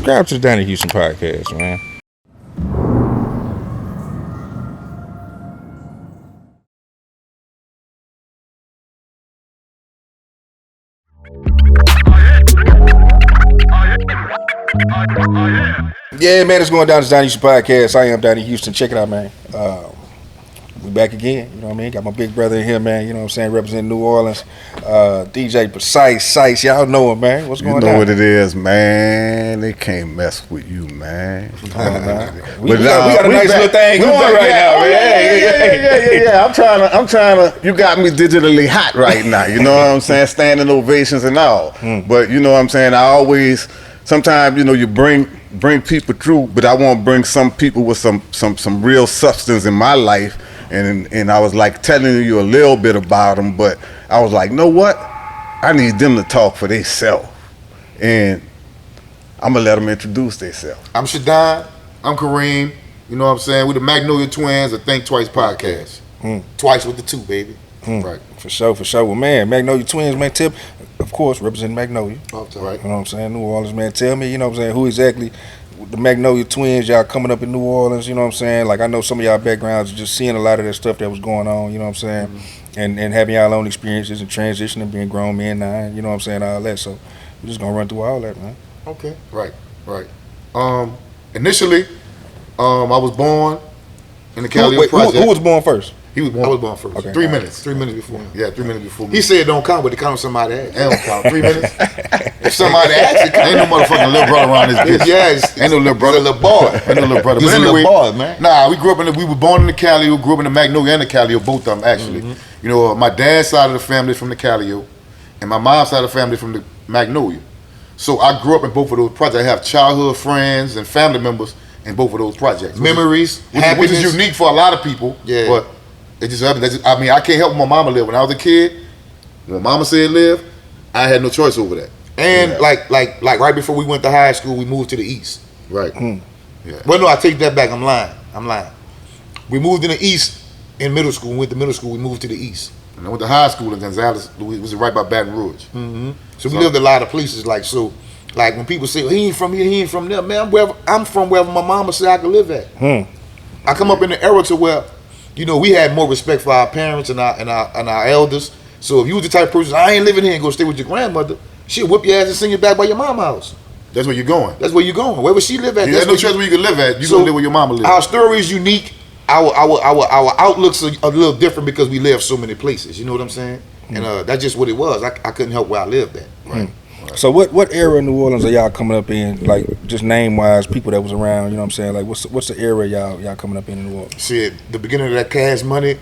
subscribe to the Donnie Houston podcast, man. Yeah, man, it's going down to the Donnie Houston podcast. I am Donnie Houston. Check it out, man. We back again, you know what I mean? Got my big brother in here, man, you know what I'm saying, representing New Orleans. DJ Precise, y'all know him, man. What's going on? You know what it is, man. They can't mess with you, man. We got a nice little thing going right now, man. Yeah. I'm trying to, you got me digitally hot right now, you know what I'm saying? Standing ovations and all. But you know what I'm saying? I always, sometimes, you know, you bring people through, but I want to bring some people with some real substance in my life. And I was like telling you a little bit about them, but I was like, know what? I need them to talk for themselves. And I'm going to let them introduce themselves. I'm Shadon. I'm Kareem. You know what I'm saying? We're the Magnolia Twins, a Think Twice podcast. Twice with the two, baby. Right. For sure. Well, man, Magnolia Twins, man, tip, of course, representing Magnolia. Right. You know what I'm saying? New Orleans, man. Tell me, you know what I'm saying, who exactly the Magnolia Twins, y'all coming up in New Orleans, you know what I'm saying? Like, I know some of y'all backgrounds, just seeing a lot of that stuff that was going on, you know what I'm saying? And having y'all own experiences and transitioning, being grown men now, you know what I'm saying, all that. So we're just going to run through all that, man. Okay. Right. Initially, I was born in the Calliope project. Who was born first? I was born first. Okay. 3 minutes before. Yeah, 3 minutes before me. He said don't count, but it count on somebody else. It don't count. 3 minutes. If somebody asks, it count. Ain't no motherfucking little brother around this bitch. Yeah, ain't no little brother. He's a little boy. Ain't no little brother. He's But a anyway, little boy, man. Nah, we were born in the Calliope, grew up in the Magnolia and the Calliope, both of them actually. You know, my dad's side of the family is from the Calliope, and my mom's side of the family is from the Magnolia. So I grew up in both of those projects. I have childhood friends and family members in both of those projects. Memories, which is unique for a lot of people. Yeah. But it just happened. I mean, I can't help my mama live. When I was a kid, when mama said live, I had no choice over that. And like right before we went to high school, we moved to the east. Right. Yeah. Well, no, I take that back. I'm lying. We moved in the east in middle school. We went to middle school. We moved to the east. And I went to high school in Gonzales, Louisiana, was right by Baton Rouge. So we lived a lot of places. Like when people say, well, he ain't from here, he ain't from there. Man, I'm from wherever my mama said I could live at. I come up in the era to where, you know, we had more respect for our parents and our elders. So if you was the type of person, I ain't living here and go stay with your grandmother, she'll whip your ass and send you back by your mama's house. That's where you're going. That's where you're going. Wherever she live at. There's no chance where you can live at. You're going to live where your mama live. Our story is unique. Our outlooks are a little different because we live so many places. You know what I'm saying? And that's just what it was. I couldn't help where I lived at. Right. So what era in New Orleans are y'all coming up in? Like, just name wise, people that was around. You know what I'm saying? Like, what's the era y'all coming up in New Orleans? Shit, the beginning of that Cash Money,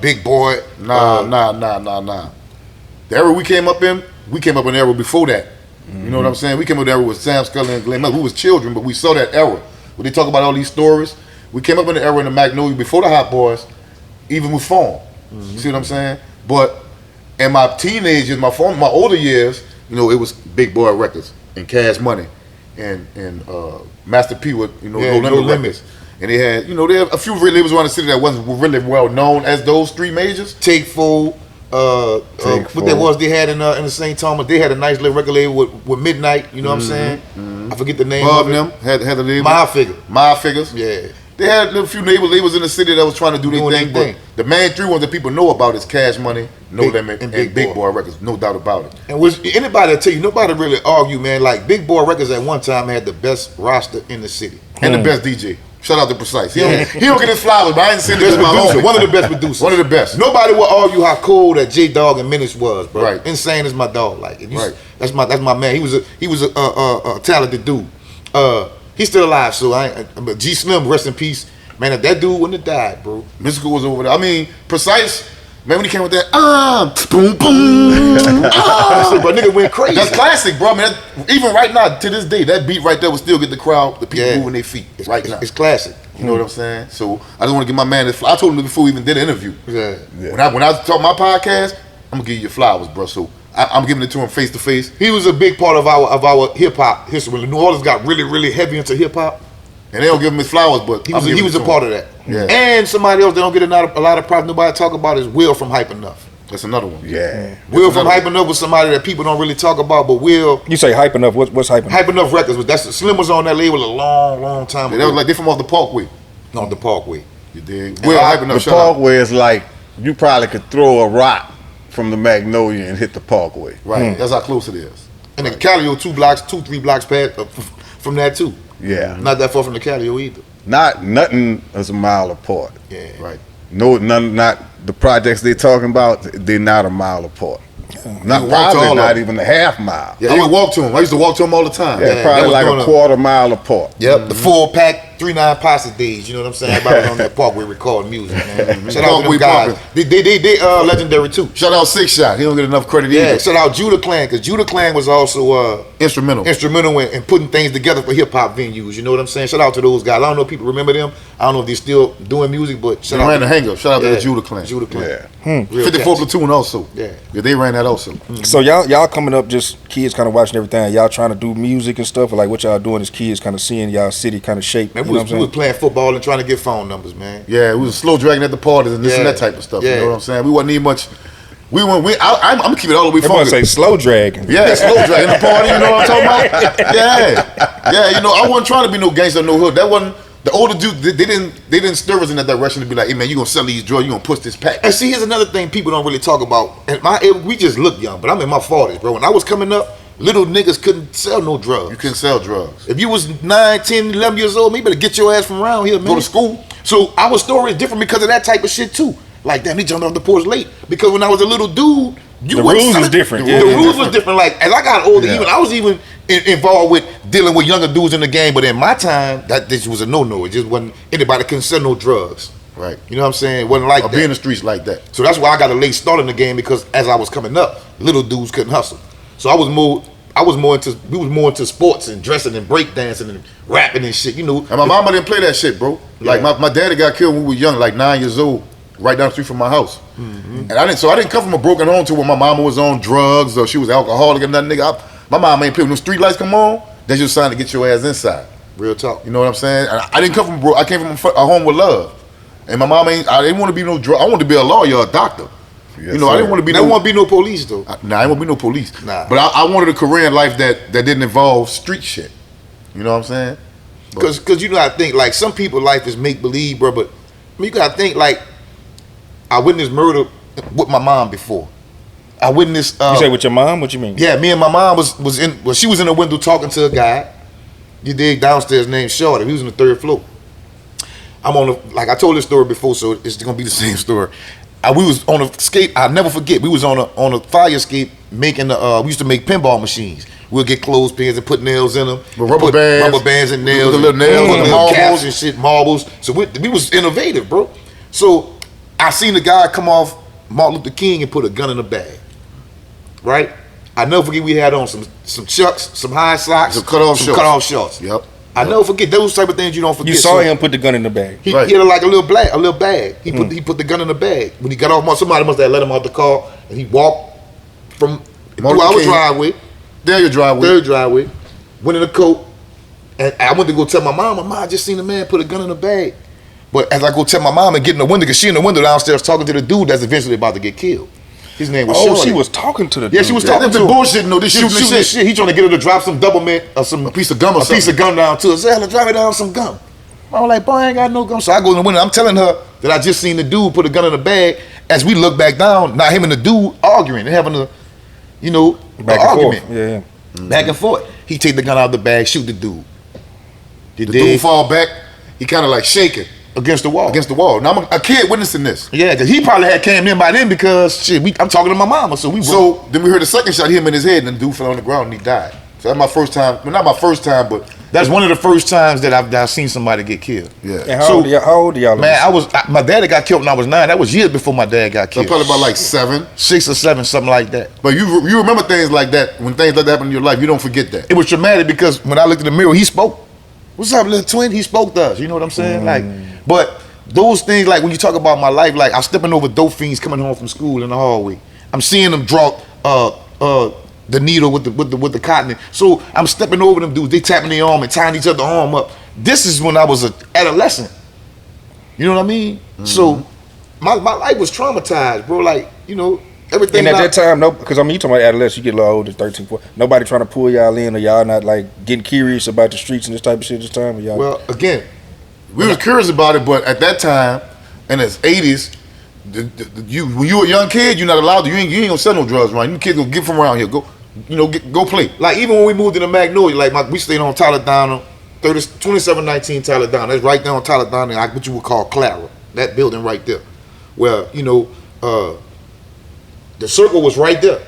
Big Boy. Nah. The era we came up in the era before that. You know what I'm saying? We came up in the era with Sam Scully and Glenn Miller. We was children, but we saw that era. When they talk about all these stories, we came up in the era in the Magnolia before the Hot Boys even was formed. You see what I'm saying? But in my teenage years, my older years, you know, it was Big Boy Records and Cash Money and Master P with, you know, No Limits. And they had, you know, there a few labels around the city that wasn't really well known as those three majors. Take Full. What that was they had in the St. Thomas, they had a nice little record label with Midnight, you know what I'm saying? I forget the name Bob of them it. had the label. My Figures. Yeah. They had a few labels in the city that was trying to do their thing, but the main three ones that people know about is Cash Money, No Limit, and Big Boy Records, no doubt about it. And anybody will tell you, nobody really argue, man, like Big Boy Records at one time had the best roster in the city. And the best DJ. Shout out to Precise. He don't get his flowers, but I ain't saying this is my homie. One of the best producers. One of the best. Nobody will argue how cool that J Dog and Menace was, bro. Right. Insane is my dog. Like, right. That's my man. He was a talented dude. He's still alive, so but G Slim, rest in peace. Man, if that dude wouldn't have died, bro. Mystical was over there. I mean, Precise, man, when he came with that, boom, boom, but nigga went crazy. That's classic, bro. Man, even right now, to this day, that beat right there will still get the crowd, the people moving their feet. It's classic. You know what I'm saying? So I just want to give my man this. I told him before we even did an interview. Yeah. When I talk my podcast, I'm gonna give you your flowers, bro. So I'm giving it to him face to face. He was a big part of our hip hop history. When New Orleans got really, really heavy into hip hop, and they don't give him his flowers, but he was a part of that. Yeah. And somebody else they don't get a lot of props. Nobody talk about is Will from Hype Enough. That's another one. Yeah. Will from Hyping Up was somebody that people don't really talk about, but Will You say Hyping Up. What's Hyping Up? Hyping Up Records, but that's Slim was on that label a long time Yeah, ago. that was like they from off the Parkway. on the Parkway. You dig? Will Hyping Up. The Shout out. Parkway is like you probably could throw a rock from the Magnolia and hit the Parkway. Right. That's how close it is. And the Calliope 3 blocks past from that too. Yeah. Not that far from the Calliope either. Nothing is a mile apart. Yeah. Right. Not the projects they talking about. They're not a mile apart. Not You walk to all probably of not them. even a half mile. Yeah, I would walk to him. I used to walk to him all the time. Yeah, that probably was like doing a a- quarter mile apart. Yep, the full pack 3-9 Posse days. You know what I'm saying? Everybody was on that Parkway recording music, man. Shout out to Parkway them guys. poppin'. They legendary too. Shout out Six Shot. He don't get enough credit Yeah, either. shout out Judah Clan, because Judah Clan was also Instrumental. instrumental in putting things together for hip hop venues. You know what I'm saying? Shout out to those guys. I don't know if people remember them. I don't know if they're still doing music, but They shout out ran the to hang up. Shout out to Yeah, the Judah Clan. Judah Clan. Yeah. Real 54 cats. Platoon also. Yeah. They ran that also. So y'all coming up, just kids kind of watching everything. Y'all trying to do music and stuff, or like what y'all doing as kids, kind of seeing y'all city kind of shape. Man, You we know was, what we I'm was playing football and trying to get phone numbers, man. Yeah, we was slow dragging at the parties and this and Yeah. that type of stuff. You Yeah. know what I'm saying? We wasn't need much. I'm gonna keep it all the way saying? Everyone say funky. slow dragging. Yeah, slow dragging the party. You know what I'm talking about? Yeah. You know, I wasn't trying to be no gangster, no hood. That wasn't. The older dude, they didn't stir us in that direction to be like, hey man, you gonna sell these drugs, you gonna push this pack. And see, here's another thing people don't really talk about. And we just look young, but I'm in my 40s, bro. When I was coming up, little niggas couldn't sell no drugs. You couldn't sell drugs. If you was 9, 10, 11 years old, man, you better get your ass from around here, man. Go to school. So our story is different because of that type of shit too. Like, damn, he jumped off the porch late. Because when I was a little dude, The wasn't rules selling- was different. The Yeah, rules different. was different. Like, as I got older, Yeah. I was even involved with dealing with younger dudes in the game. But in my time, this was a no-no. It just wasn't, anybody couldn't sell no drugs. Right. You know what I'm saying? It wasn't like Or that. be in the streets like that. So that's why I got a late start in the game, because as I was coming up, little dudes couldn't hustle. So we was more into sports and dressing and breakdancing and rapping and shit, you know. And my mama didn't play that shit, bro. Like Yeah. my daddy got killed when we were young, like 9 years old, right down the street from my house. And I didn't come from a broken home to where my mama was on drugs or she was alcoholic and nothing, nigga. My mom ain't play when the street lights come on. That's your sign to get your ass inside. Real talk. You know what I'm saying? I didn't come from I came from a home with love. And my mom I didn't want to be no drug. I wanted to be a lawyer, a doctor. Yes, you know, I sir. didn't want to be There won't be no police though. Nah, I didn't want to be no police. Nah. But I wanted a career in life that didn't involve street shit. You know what I'm saying? Because you know, I think like some people life is make believe, bro. But I mean, you gotta think like I witnessed murder with my mom before. I witnessed. You say with your mom? What you mean? Yeah, me and my mom she was in the window talking to a guy. You dig, downstairs named Shorty. He was on the 3rd floor. I'm on like I told this story before, so it's gonna be the same story. We was on a skate. I'll never forget. We was on a fire escape making we used to make pinball machines. We'll get clothespins and put nails in them. With rubber bands. Rubber bands and nails. With the little nails and the little caps marbles. and shit, marbles. So we was innovative, bro. So I seen the guy come off Martin Luther King and put a gun in a bag. Right? I never forget we had on some chucks, some high socks, Some cut-off shorts. cut-off shorts. Yep. I never forget those type of things you don't forget. You saw So him put the gun in the bag. He, Right. he had like a little bag. He put the gun in the bag. When he got off, somebody must have let him out the car, and he walked from Martin through our King. driveway, There your driveway. third driveway, went in a coat, and I went to go tell my mom. I just seen a man put a gun in a bag. But as I go tell my mom and get in the window, because she in the window downstairs talking to the dude that's eventually about to get killed. His name was Oh, Shorty. she was talking to the Yeah, dude. she was Yeah, talking they to been him. bullshitting though. They She shooting was the shit. He trying to get her to drop some double mint or some A piece of gum or a piece something. of gum down to her. Say, hell, drop it down some gum. I was like, boy, I ain't got no gum. So I go in the window. I'm telling her that I just seen the dude put a gun in the bag. As we look back down, now him and the dude arguing and having a, Back and argument. forth. Yeah. Back and forth. He take the gun out of the bag, shoot the dude. The dude fall back. He kind of like shaking against the wall. against the wall. Now I'm a kid witnessing this. Yeah, because he probably had came in by then because shit. I'm talking to my mama, so we. So then we heard the second shot hit him in his head, and the dude fell on the ground and he died. So that's my first time. Well, not my first time, but that's one of the first times that I've seen somebody get killed. yeah. And how old are y'all? Man, my daddy got killed when I was 9. That was years before my dad got So killed. probably about like 7. 6 or 7, something like that. But you remember things like that when things like that happen in your life. You don't forget that. It was traumatic because when I looked in the mirror, he spoke. What's up, little twin? He spoke to us. You know what I'm saying? Like, but those things, like when you talk about my life, like I'm stepping over dope fiends coming home from school in the hallway. I'm seeing them draw the needle with the cotton. So I'm stepping over them dudes. They tapping their arm and tying each other's arm up. This is when I was an adolescent. You know what I mean? So my life was traumatized, bro. Like, Everything. And at that time, no, because I mean, you talking about adolescents, you get a little older, 13, 14. Nobody trying to pull y'all in, or y'all not like getting curious about the streets and this type of shit this time. Or y'all? Well, again, We was curious about it, but at that time, in the 80s, when you a young kid, you're not allowed to. You ain't gonna sell no drugs, right? You kids gonna get from around here. Go, go play. like even when we moved into Magnolia, like we stayed on Tyler Down, 2719 Tyler Down. That's right there on Tyler Down, and what you would call Clara. That building right there. Well, the circle was right there.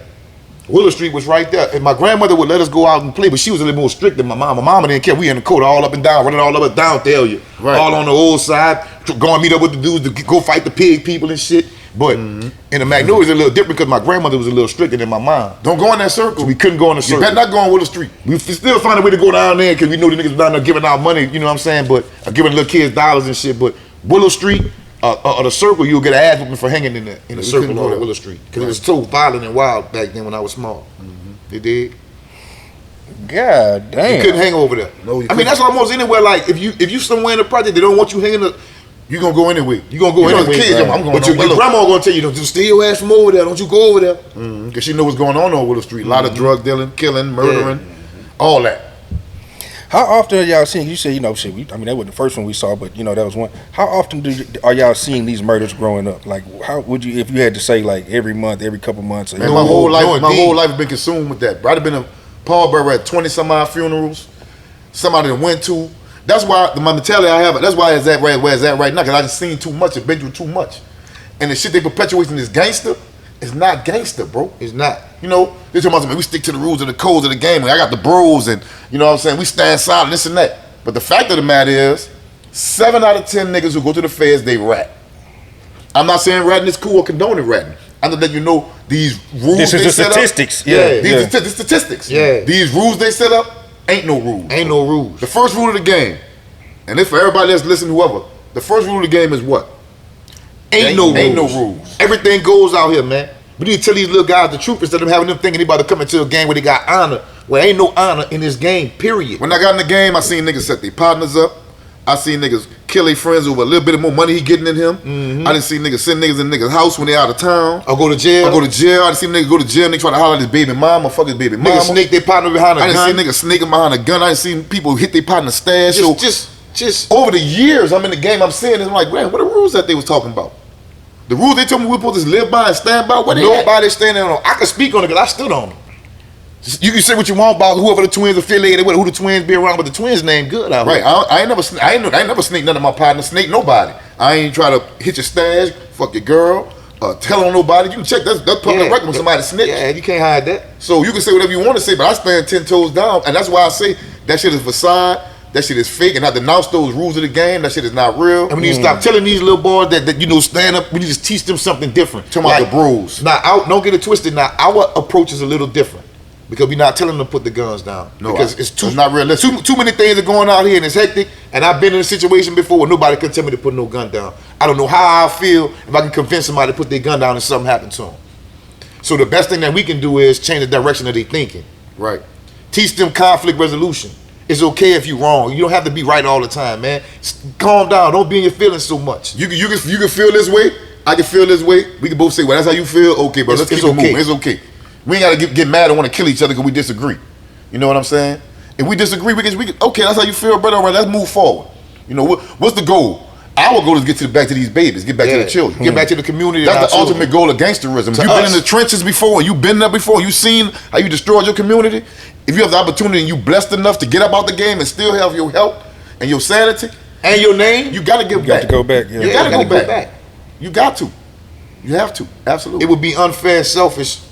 Willow Street was right there. And my grandmother would let us go out and play, but she was a little more strict than my mom. My mama didn't care. We in the coat all up and down, running all up and down Thalia. Right. All on the old side, going meet up with the dudes to go fight the pig people and shit. But in the Magnolia, it's a little different because my grandmother was a little stricter than my mom. Don't go in that circle. So we couldn't go in the circle. You better not go on Willow Street. We still find a way to go down there because we know the niggas down there giving out money, you know what I'm saying? But giving little kids dollars and shit. But Willow Street or the circle, you'll get an ass whooping for hanging in the circle on Willow Street because it was so violent and wild back then when I was small. You dig? God damn. You couldn't hang over there. No, you I mean, that's almost anywhere. Like if you somewhere in the project, they don't want you hanging. You gonna go anyway. You gonna go You know, anyway. as kids, I'm going but on your Willow. grandma gonna tell you, don't just stay your ass from over there. Don't you go over there. Because she know what's going on Willow Street. A lot of drug dealing, killing, murdering, all that. How often are y'all seeing? You say shit. I mean, that wasn't the first one we saw, but that was one. How often are y'all seeing these murders growing up? Like, how would you, if you had to say, like every month, every couple months? Or Man, my whole life has been consumed with that. Bro, I'd have been a pallbearer at 20 some odd funerals. Somebody that went to. That's why my mentality I have. That's why it's at where it's at right now. Because I just seen too much and been through too much. And the shit they perpetuating this gangster is not gangster, bro. It's not. They talking about something, we stick to the rules and the codes of the game. And I got the bros and, you know what I'm saying, we stand solid, this and that. But the fact of the matter is, 7 out of 10 niggas who go to the feds, they rat. I'm not saying ratting is cool or condoning ratting. I'm just letting you know these rules This is they the set statistics. up. Yeah. These are the statistics. Yeah. These rules they set up, ain't no rules. Ain't no rules. The first rule of the game, and this for everybody that's listening, whoever, the first rule of the game is what? Ain't no rules. Everything goes out here, man. We need to tell these little guys the truth instead of having them thinking they about to come into a game where they got honor. Well, ain't no honor in this game, period. When I got in the game, I seen niggas set their partners up. I seen niggas kill their friends over a little bit of more money he getting in him. I didn't see niggas send niggas in niggas' house when they out of town. Or go to jail. I didn't see niggas go to jail and they try to holler at his baby mama, fuck his baby mama. Niggas snake their partner behind a gun. I didn't see niggas sneaking behind a gun. I didn't see people hit their partner stash. Just Over the years, I'm in the game, I'm seeing this, I'm like, man, what are the rules that they was talking about? The rules they told me we were supposed to live by and stand by, what they at? nobody standing on. I can speak on it because I stood on them. You can say what you want about whoever the Twins affiliated with, who the Twins be around, but the Twins name good out Right, here. I ain't never sneak none of my partners, snake nobody. I ain't try to hit your stash, fuck your girl, tell on nobody. You can check, that's public record when somebody snitch. Yeah, you can't hide that. So you can say whatever you want to say, but I stand 10 toes down, and that's why I say that shit is facade, that shit is fake, and not denounce those rules of the game. That shit is not real. And we need to stop telling these little boys that stand up. We need to teach them something different. Talking about the bros. Now, don't get it twisted. Now, our approach is a little different because we're not telling them to put the guns down. No, because it's not realistic. Too many things are going out here and it's hectic. And I've been in a situation before where nobody can tell me to put no gun down. I don't know how I feel if I can convince somebody to put their gun down and something happens to them. So the best thing that we can do is change the direction of their thinking. Right. Teach them conflict resolution. It's okay if you're wrong. You don't have to be right all the time, man. Calm down. Don't be in your feelings so much. You can feel this way. I can feel this way. We can both say, well, that's how you feel. Okay, bro. Let's keep it moving. It's okay. We ain't gotta get mad and want to kill each other because we disagree. You know what I'm saying? If we disagree, we can okay. That's how you feel, brother. All right, let's move forward. You know what's the goal? Our goal is get back to these babies, get back to the children, get back to the community. That's the ultimate goal of gangsterism. You've been in the trenches before, you've been there before, you've seen how you destroyed your community. If you have the opportunity and you blessed enough to get up out the game and still have your health and your sanity and your name, you gotta give back. You got to go back. Yeah. You gotta go back. You got to. You have to. Absolutely. It would be unfair and selfish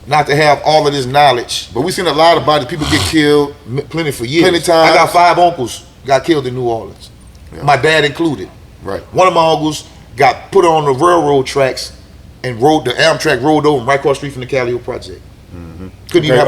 not to have all of this knowledge. But we've seen a lot about it. People get killed. Plenty for years. Plenty times. I got 5 uncles got killed in New Orleans. Yeah. My dad included. Right. One of my uncles got put on the railroad tracks and the Amtrak rolled over right across the street from the Calliope project. Couldn't even have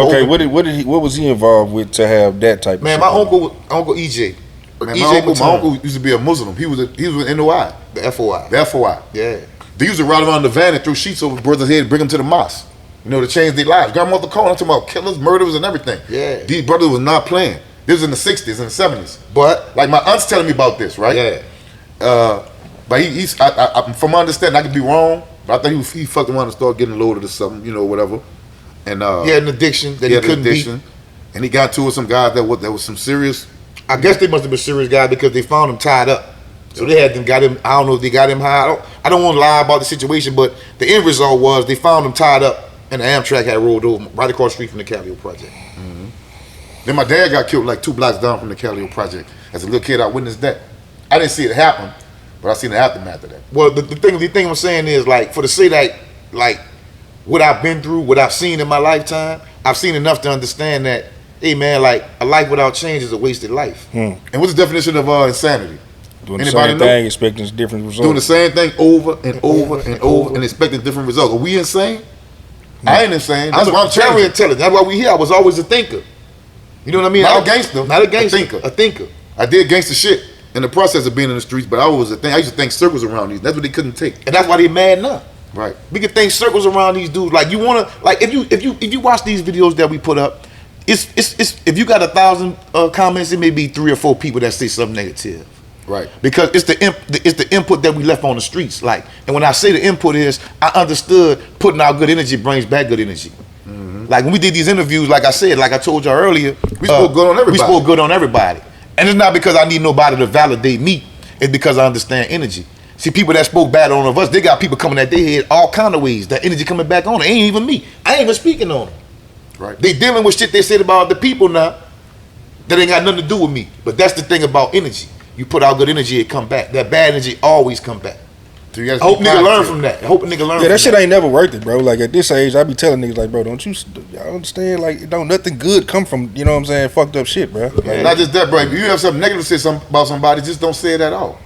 what was he involved with to have that type of man, shit? my uncle EJ. Man, my uncle used to be a Muslim. He was with NOI. The FOI. The FOI. Yeah. They used to ride around the van and throw sheets over brothers' head, bring them to the mosque. You know, to change their lives. Grandmother calling, I'm talking about killers, murderers, and everything. Yeah. These brothers was not playing. This was in the 60s and the 70s. But like my aunt's telling me about this, right? yeah. But he's from my understanding, I could be wrong. But I think he fucked around and started getting loaded or something, you know, whatever. And he had an addiction that he couldn't beat. And he got to with some guys that was some serious. I guess they must have been serious guys because they found him tied up. So they had them got him. I don't know if they got him high. I don't want to lie about the situation, but the end result was they found him tied up, and the Amtrak had rolled over right across the street from the Calliope Project. Mm-hmm. Then my dad got killed like 2 blocks down from the Calliope Project. As a little kid, I witnessed that. I didn't see it happen, but I seen the aftermath of that. Well, the thing I'm saying is, like, for to say that, like, what I've been through, what I've seen in my lifetime, I've seen enough to understand that, hey man, like, a life without change is a wasted life. And what's the definition of insanity? Doing the same thing, expecting different results. Doing the same thing over and over and over and expecting different results. Are we insane? I ain't insane. That's why I'm very intelligent. That's why we here. I was always a thinker. You know what I mean? Not a gangster. Not a gangster. A thinker. I did gangster shit in the process of being in the streets, but I used to think circles around these. That's what they couldn't take. And that's why they mad now. Right. We can think circles around these dudes. Like, you wanna, like, if you watch these videos that we put up, it's if you got 1,000 comments, it may be 3 or 4 people that say something negative. Right. Because it's the input that we left on the streets. Like, and when I say the input is, I understood putting out good energy brings back good energy. Mm-hmm. Like when we did these interviews, like I said, like I told y'all earlier, we spoke good on everybody. We spoke good on everybody. And it's not because I need nobody to validate me. It's because I understand energy. See, people that spoke bad on us, they got people coming at their head all kind of ways. That energy coming back on. It ain't even me. I ain't even speaking on them. Right. They dealing with shit they said about the people now that ain't got nothing to do with me. But that's the thing about energy. You put out good energy, it come back. That bad energy always come back. So I hope nigga learn from that. I hope a nigga learn from that. Yeah, that shit ain't never worth it, bro. Like at this age, I be telling niggas like, bro, don't you y'all understand? Like, don't nothing good come from, you know what I'm saying, fucked up shit, bro. Like, not just that, bro. If you have something negative to say about somebody, just don't say it at all.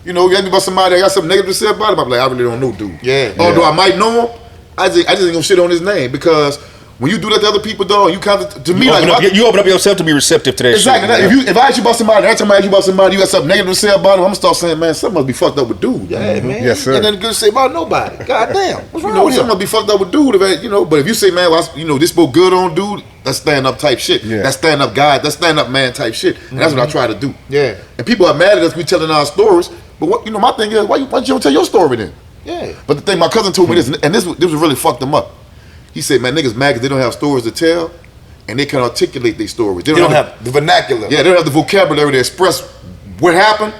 You know, you ask me about somebody that got something negative to say about him, I'm like, I really don't know, dude. Yeah. Although I might know him, I just ain't gonna shit on his name because when you do that to other people, dog, you kind of, to me, you open up yourself to be receptive to that exactly. shit. If I ask you about somebody, every time I ask you about somebody, you got something negative to say about him, I'm gonna start saying, man, something must be fucked up with dude. Yeah, man. Yes, sir. Ain't nothing good to say about nobody. God damn. What's wrong with something must be fucked up with dude. If, you know, but if you say, man, well, you know, this spoke good on dude, that's stand up type shit. Yeah. That's stand up guy. That's stand up man type shit. And that's what I try to do. Yeah. And people are mad at us. We telling our stories. But what, you know, my thing is, why you don't tell your story then? Yeah. But the thing, my cousin told me this, and this really fucked him up. He said, man, niggas mad because they don't have stories to tell, and they can articulate their stories. They don't have the vernacular. Yeah, they don't have the vocabulary to express what happened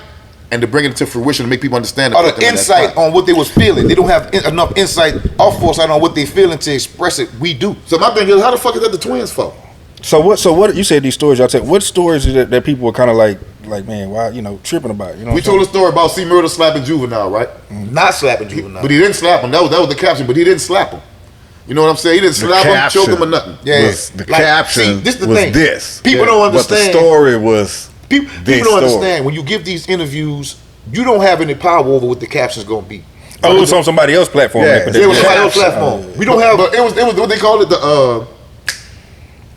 and to bring it to fruition to make people understand. Or the insight on what they was feeling. They don't have enough insight or foresight on what they feeling to express it. We do. So my thing is, how the fuck is that the twins' fault? So what you said these stories y'all tell, what stories is that people were kind of like man, why, you know, tripping about, you know? We told a story about C. Murder slapping Juvenile, right? Not slapping Juvenile. But he didn't slap him. That was the caption, but he didn't slap him. You know what I'm saying? He didn't slap him, choke him, or nothing. Yeah. The caption this the was thing. this. People don't understand. But the story was People don't understand. When you give these interviews, you don't have any power over what the caption's gonna be. Oh, it was on somebody else's platform. Yeah, It was somebody else's platform. We don't have. But it was what they call it,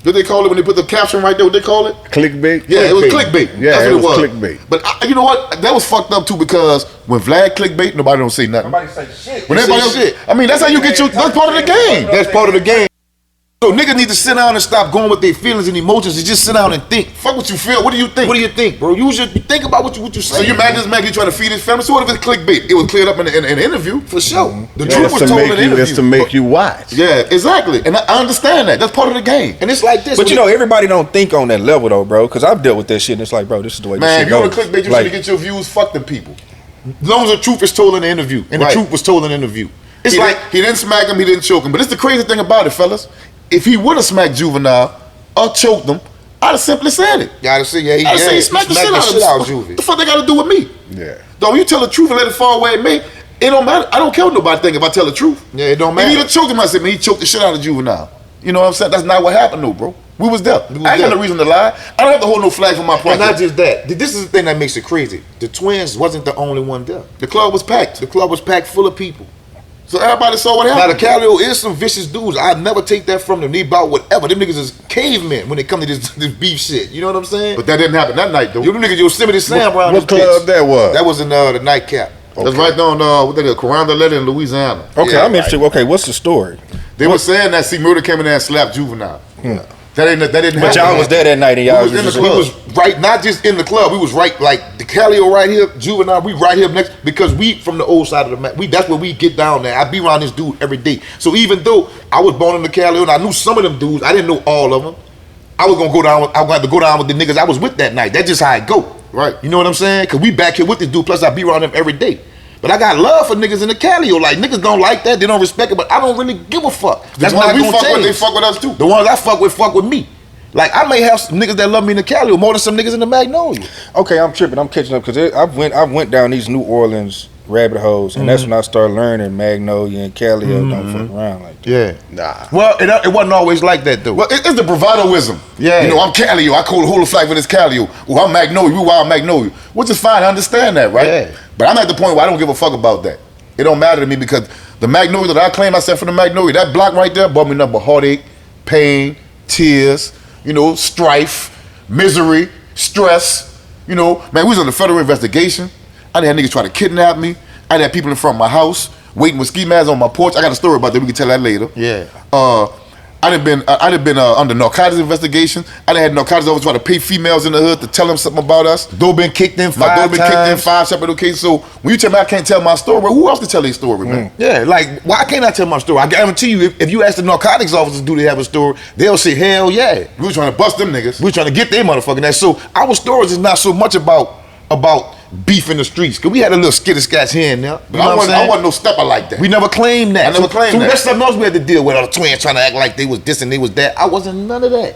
what they call it when they put the caption right there? What they call it? Clickbait. Yeah, it was clickbait. Yeah, that's what it was clickbait. But you know what? That was fucked up too because when Vlad clickbait, nobody don't say nothing. Nobody say shit. When everybody else, I mean, that's how you get your. That's part of the game. That's part of the game. So niggas need to sit down and stop going with their feelings and emotions and just sit down and think. Fuck what you feel. What do you think? What do you think, bro? You should think about what you So say. you mad this man? You trying to feed his family? So what if it's clickbait? It was cleared up in the interview. For sure. The truth was told in the interview. It's to make you watch. Yeah, exactly. And I understand that. That's part of the game. And it's like this. But you know, everybody don't think on that level though, bro. Because I've dealt with that shit. And it's like, bro, this is the way. Man, if this you shit want to goes. clickbait, you Like, should get your views. Fuck them people. as long as the truth is told in the interview, and Right. the truth was told in the interview. It's He like he didn't smack him, he didn't choke him. But it's the crazy thing about it, fellas. If he would have smacked Juvenile or choked him, I'd have simply said it. gotta see, yeah, I'd say he smacked the shit out of him. What the fuck they got to do with me? Yeah. Though you tell the truth and let it fall where it may, it don't matter. I don't care what nobody think if I tell the truth. Yeah, it don't If matter. he done choked him, I said, man, he choked the shit out of Juvenile. You know what I'm saying? That's not what happened, though, bro. We was there. I ain't got no reason to lie. I don't have to hold no flag for my And project. not just that. This is the thing that makes it crazy. The Twins wasn't the only one there. The club was packed. The club was packed full of people. So everybody saw what Now the happened. Calliope is some vicious dudes. I never take that from them. They about whatever. Them niggas is cavemen when it come to this beef shit. You know what I'm saying? But that didn't happen that night, though. You them niggas Yosemite Sam around What this club bitch. that was? That was in the nightcap. That's right there on what they call Coranda Letter in Louisiana. okay, Yeah, I'm interested. Okay, what's the story? They were saying that C. Murder came in there and slapped Juvenile. That didn't But happen. y'all was there that night and y'all We was in the just- club. We was right, not just in the club. We was right, like the Calliope right here, Juvenile. We right here next because we from the old side of the map. That's where we get down there. I be around this dude every day. So even though I was born in the Calliope and I knew some of them dudes, I didn't know all of them. I was gonna go down. I was gonna have to go down with the niggas I was with that night. That's just how it go. Right. You know what I'm saying? Cause we back here with this dude. Plus I be around them every day. But I got love for niggas in the Calliope. Like niggas don't like that. They don't respect it. But I don't really give a fuck. That's The ones not we gonna fuck with, change. they fuck with us too. The ones I fuck with me. Like I may have some niggas that love me in the Cali more than some niggas in the Magnolia. Okay, I'm tripping. I'm catching up because I went down these New Orleans rabbit holes, and that's when I started learning Magnolia and Calliope don't fuck around like that. Yeah. Nah. Well, it wasn't always like that though. Well, it's the bravadoism. Yeah. You know, I'm Calliope. I hold a flag for this Calliope. Well, I'm Magnolia. We wild Magnolia. Which is fine. I understand that, right? Yeah. But I'm at the point where I don't give a fuck about that. It don't matter to me because the Magnolia that I claim myself for the Magnolia, that block right there brought me nothing but heartache, pain, tears, you know, strife, misery, stress. You know, man, we was on the federal investigation. I done had niggas try to kidnap me. I done had people in front of my house waiting with ski masks on my porch. I got a story about that. We can tell that later. Yeah. I done been under narcotics investigation. I done had narcotics officers try to pay females in the hood to tell them something about us. Door been kicked in My door five been times. kicked in 5 separate occasions. So when you tell me I can't tell my story, who else can tell their story, man? Yeah, like why can't I tell my story? I guarantee you, if you ask the narcotics officers do they have a story, they'll say hell yeah. We was trying to bust them niggas. We're trying to get their motherfucking ass. So our stories is not so much about beef in the streets. Cause we had a little skitty scratch here and there. But I wasn't no stepper like that. We never claimed that. I never claimed that. That's something else we had to deal with. All the twins trying to act like they was this and they was that. I wasn't none of that.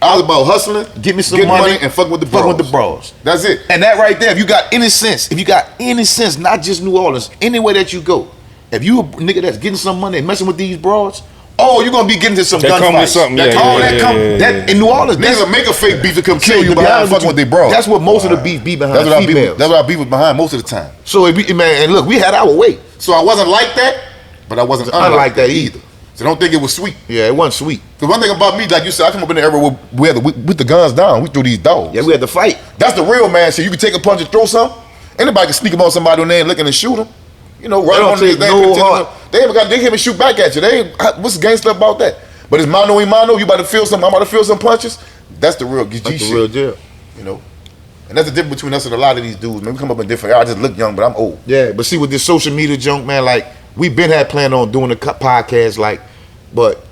I was about hustling, Get me some getting money, and fucking with the fuck bros. with the bros. That's it. And that right there, if you got any sense, not just New Orleans, anywhere that you go, if you a nigga that's getting some money and messing with these broads, oh, you're gonna be getting into some That come with gunfights. something, That yeah, all yeah, that yeah, come yeah, that yeah. in New Orleans. Niggas will make a fake beef to come kill you to be behind honest with fucking with their bros. That's what most of the beef be behind That's what I beef. females. That's what I beef was behind most of the time. So if we, man, and look, we had our way. So I wasn't like that, but I wasn't Unlike that either. So don't think it was sweet. Yeah, it wasn't sweet. Because one thing about me, like you said, I come up in the era where we had with the guns down. We threw these dogs. Yeah, we had to fight. That's the real man shit. You can take a punch and throw something. Anybody can sneak up on somebody on there and looking and shoot them. You know, right don't on take they no ain't heart. They can't even shoot back at you. They ain't, what's gangsta about that? But it's mano y mano. You about to feel something. I'm about to feel some punches. That's the real G That's shit. the real deal. You know, and that's the difference between us and a lot of these dudes. Man, we come up in different. I just look young, but I'm old. Yeah, but see with this social media junk, man, like we been had planned on doing the podcast, like, but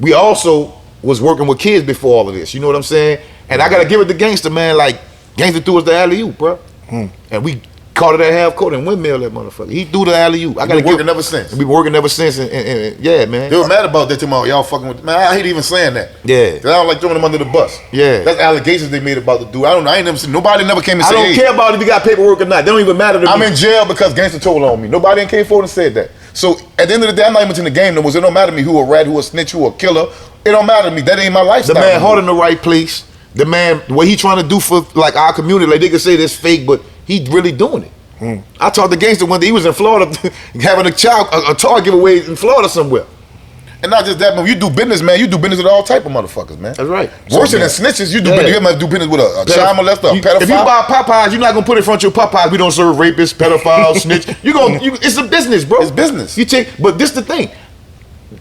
we also was working with kids before all of this. You know what I'm saying? And I gotta give it to Gangsta, man. Like Gangsta threw us the alley oop, bro, and we caught it at half court and windmill that motherfucker. He threw the alley oop. I Been gotta working ever since. We been working ever since, and yeah, man. They were mad about that tomorrow. Y'all fucking with. Man, I hate even saying that. Yeah. 'Cause I don't like throwing them under the bus. Yeah. That's allegations they made about the dude. I don't know. I ain't never seen. Nobody never came and I said, don't hey, care about if you got paperwork or not. They don't even matter to me. I'm in jail because gangster told on me. Nobody came forward and said that. So at the end of the day, I'm not even in the game no more. So it don't matter to me who a rat, who a snitch, who a killer. It don't matter to me. That ain't my The lifestyle. man heart in the right place. The man, what he trying to do for like our community, like they can say this fake, but he really doing it. I talked to Gangsta one day. He was in Florida having a tar giveaway in Florida somewhere. And not just that, man. You do business, man. You do business with all type of motherfuckers, man. That's right. Worse So, than snitches, you do Yeah. business. You might do business with a child molester, a pedophile. If you buy Popeyes, you're not gonna put in front of your Popeyes. We don't serve rapists, pedophiles, snitch. It's a business, bro. It's business. You take, but this the thing.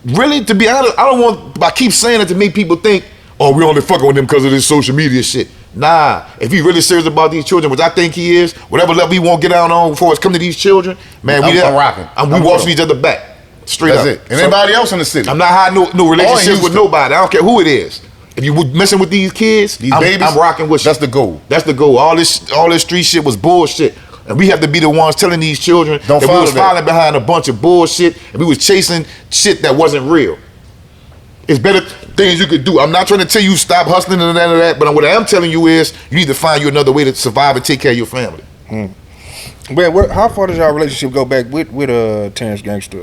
Really, to be honest, I don't want. I keep saying it to make people think, oh, we only fucking with them because of this social media shit. Nah, if he really serious about these children, which I think he is, whatever level he won't get down on before it's come to these children, man, we I'm there. rocking. We I'm watching with each other back, straight That's up. it. And So, anybody else in the city. I'm not hiding no relationships with Houston. nobody. I don't care who it is. If you messing with these kids, These I'm, babies, I'm rocking with you. that's the goal. That's the goal. All this street shit was bullshit. And we have to be the ones telling these children Don't that we follow was that. following behind a bunch of bullshit and we was chasing shit that wasn't real. It's better things you could do. I'm not trying to tell you stop hustling and none of that, but what I am telling you is you need to find you another way to survive and take care of your family. Man, how far does our relationship go back with Terrance Gangsta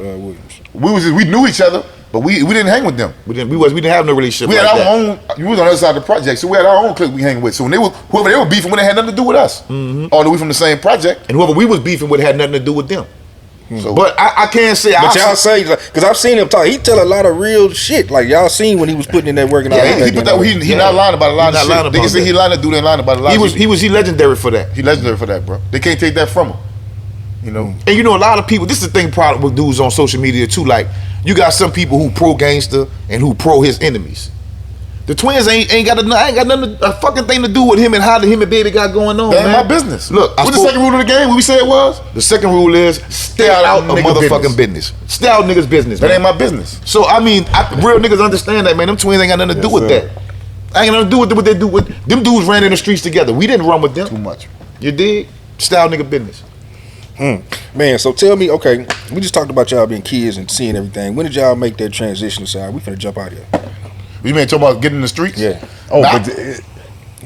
Williams? We knew each other, but we didn't hang with them. We didn't have no relationship We like had that. our own. We was on the other side of the project, so we had our own clique we hang with. So when whoever they were beefing with, it had nothing to do with us. Although we from the same project. And whoever we was beefing with had nothing to do with them. So, But I can't say But y'all say, because I've seen him talk. He tell a lot of real shit. Like y'all seen when he was putting in that work and all yeah, that. he put that. He not lying about a lot He of not lying shit. They about can say that. he lying to do. They lying about a lot. he of was shit. legendary for that. He legendary for that, bro. They can't take that from him. You know, and you know a lot of people. This is the thing, problem with dudes on social media too. Like you got some people who pro Gangsta and who pro his enemies. The twins ain't got nothing, a fucking thing to do with him and how him and Baby got going on. That ain't man. my business. Look, what's the second rule of the game? What we said it was? The second rule is stay out of motherfucking business. Stay out niggas' business. That man. ain't my business. So I mean, real niggas understand that, man. Them twins ain't got nothing to do with that. Ain't got nothing to do with what they do with them dudes. Ran in the streets together. We didn't run with them Too much. You dig? Stay out nigga business. Man, so tell me, okay, we just talked about y'all being kids and seeing everything. When did y'all make that transition to say, we finna jump out here? You mean talking about getting in the streets? Yeah. Oh, Nah. but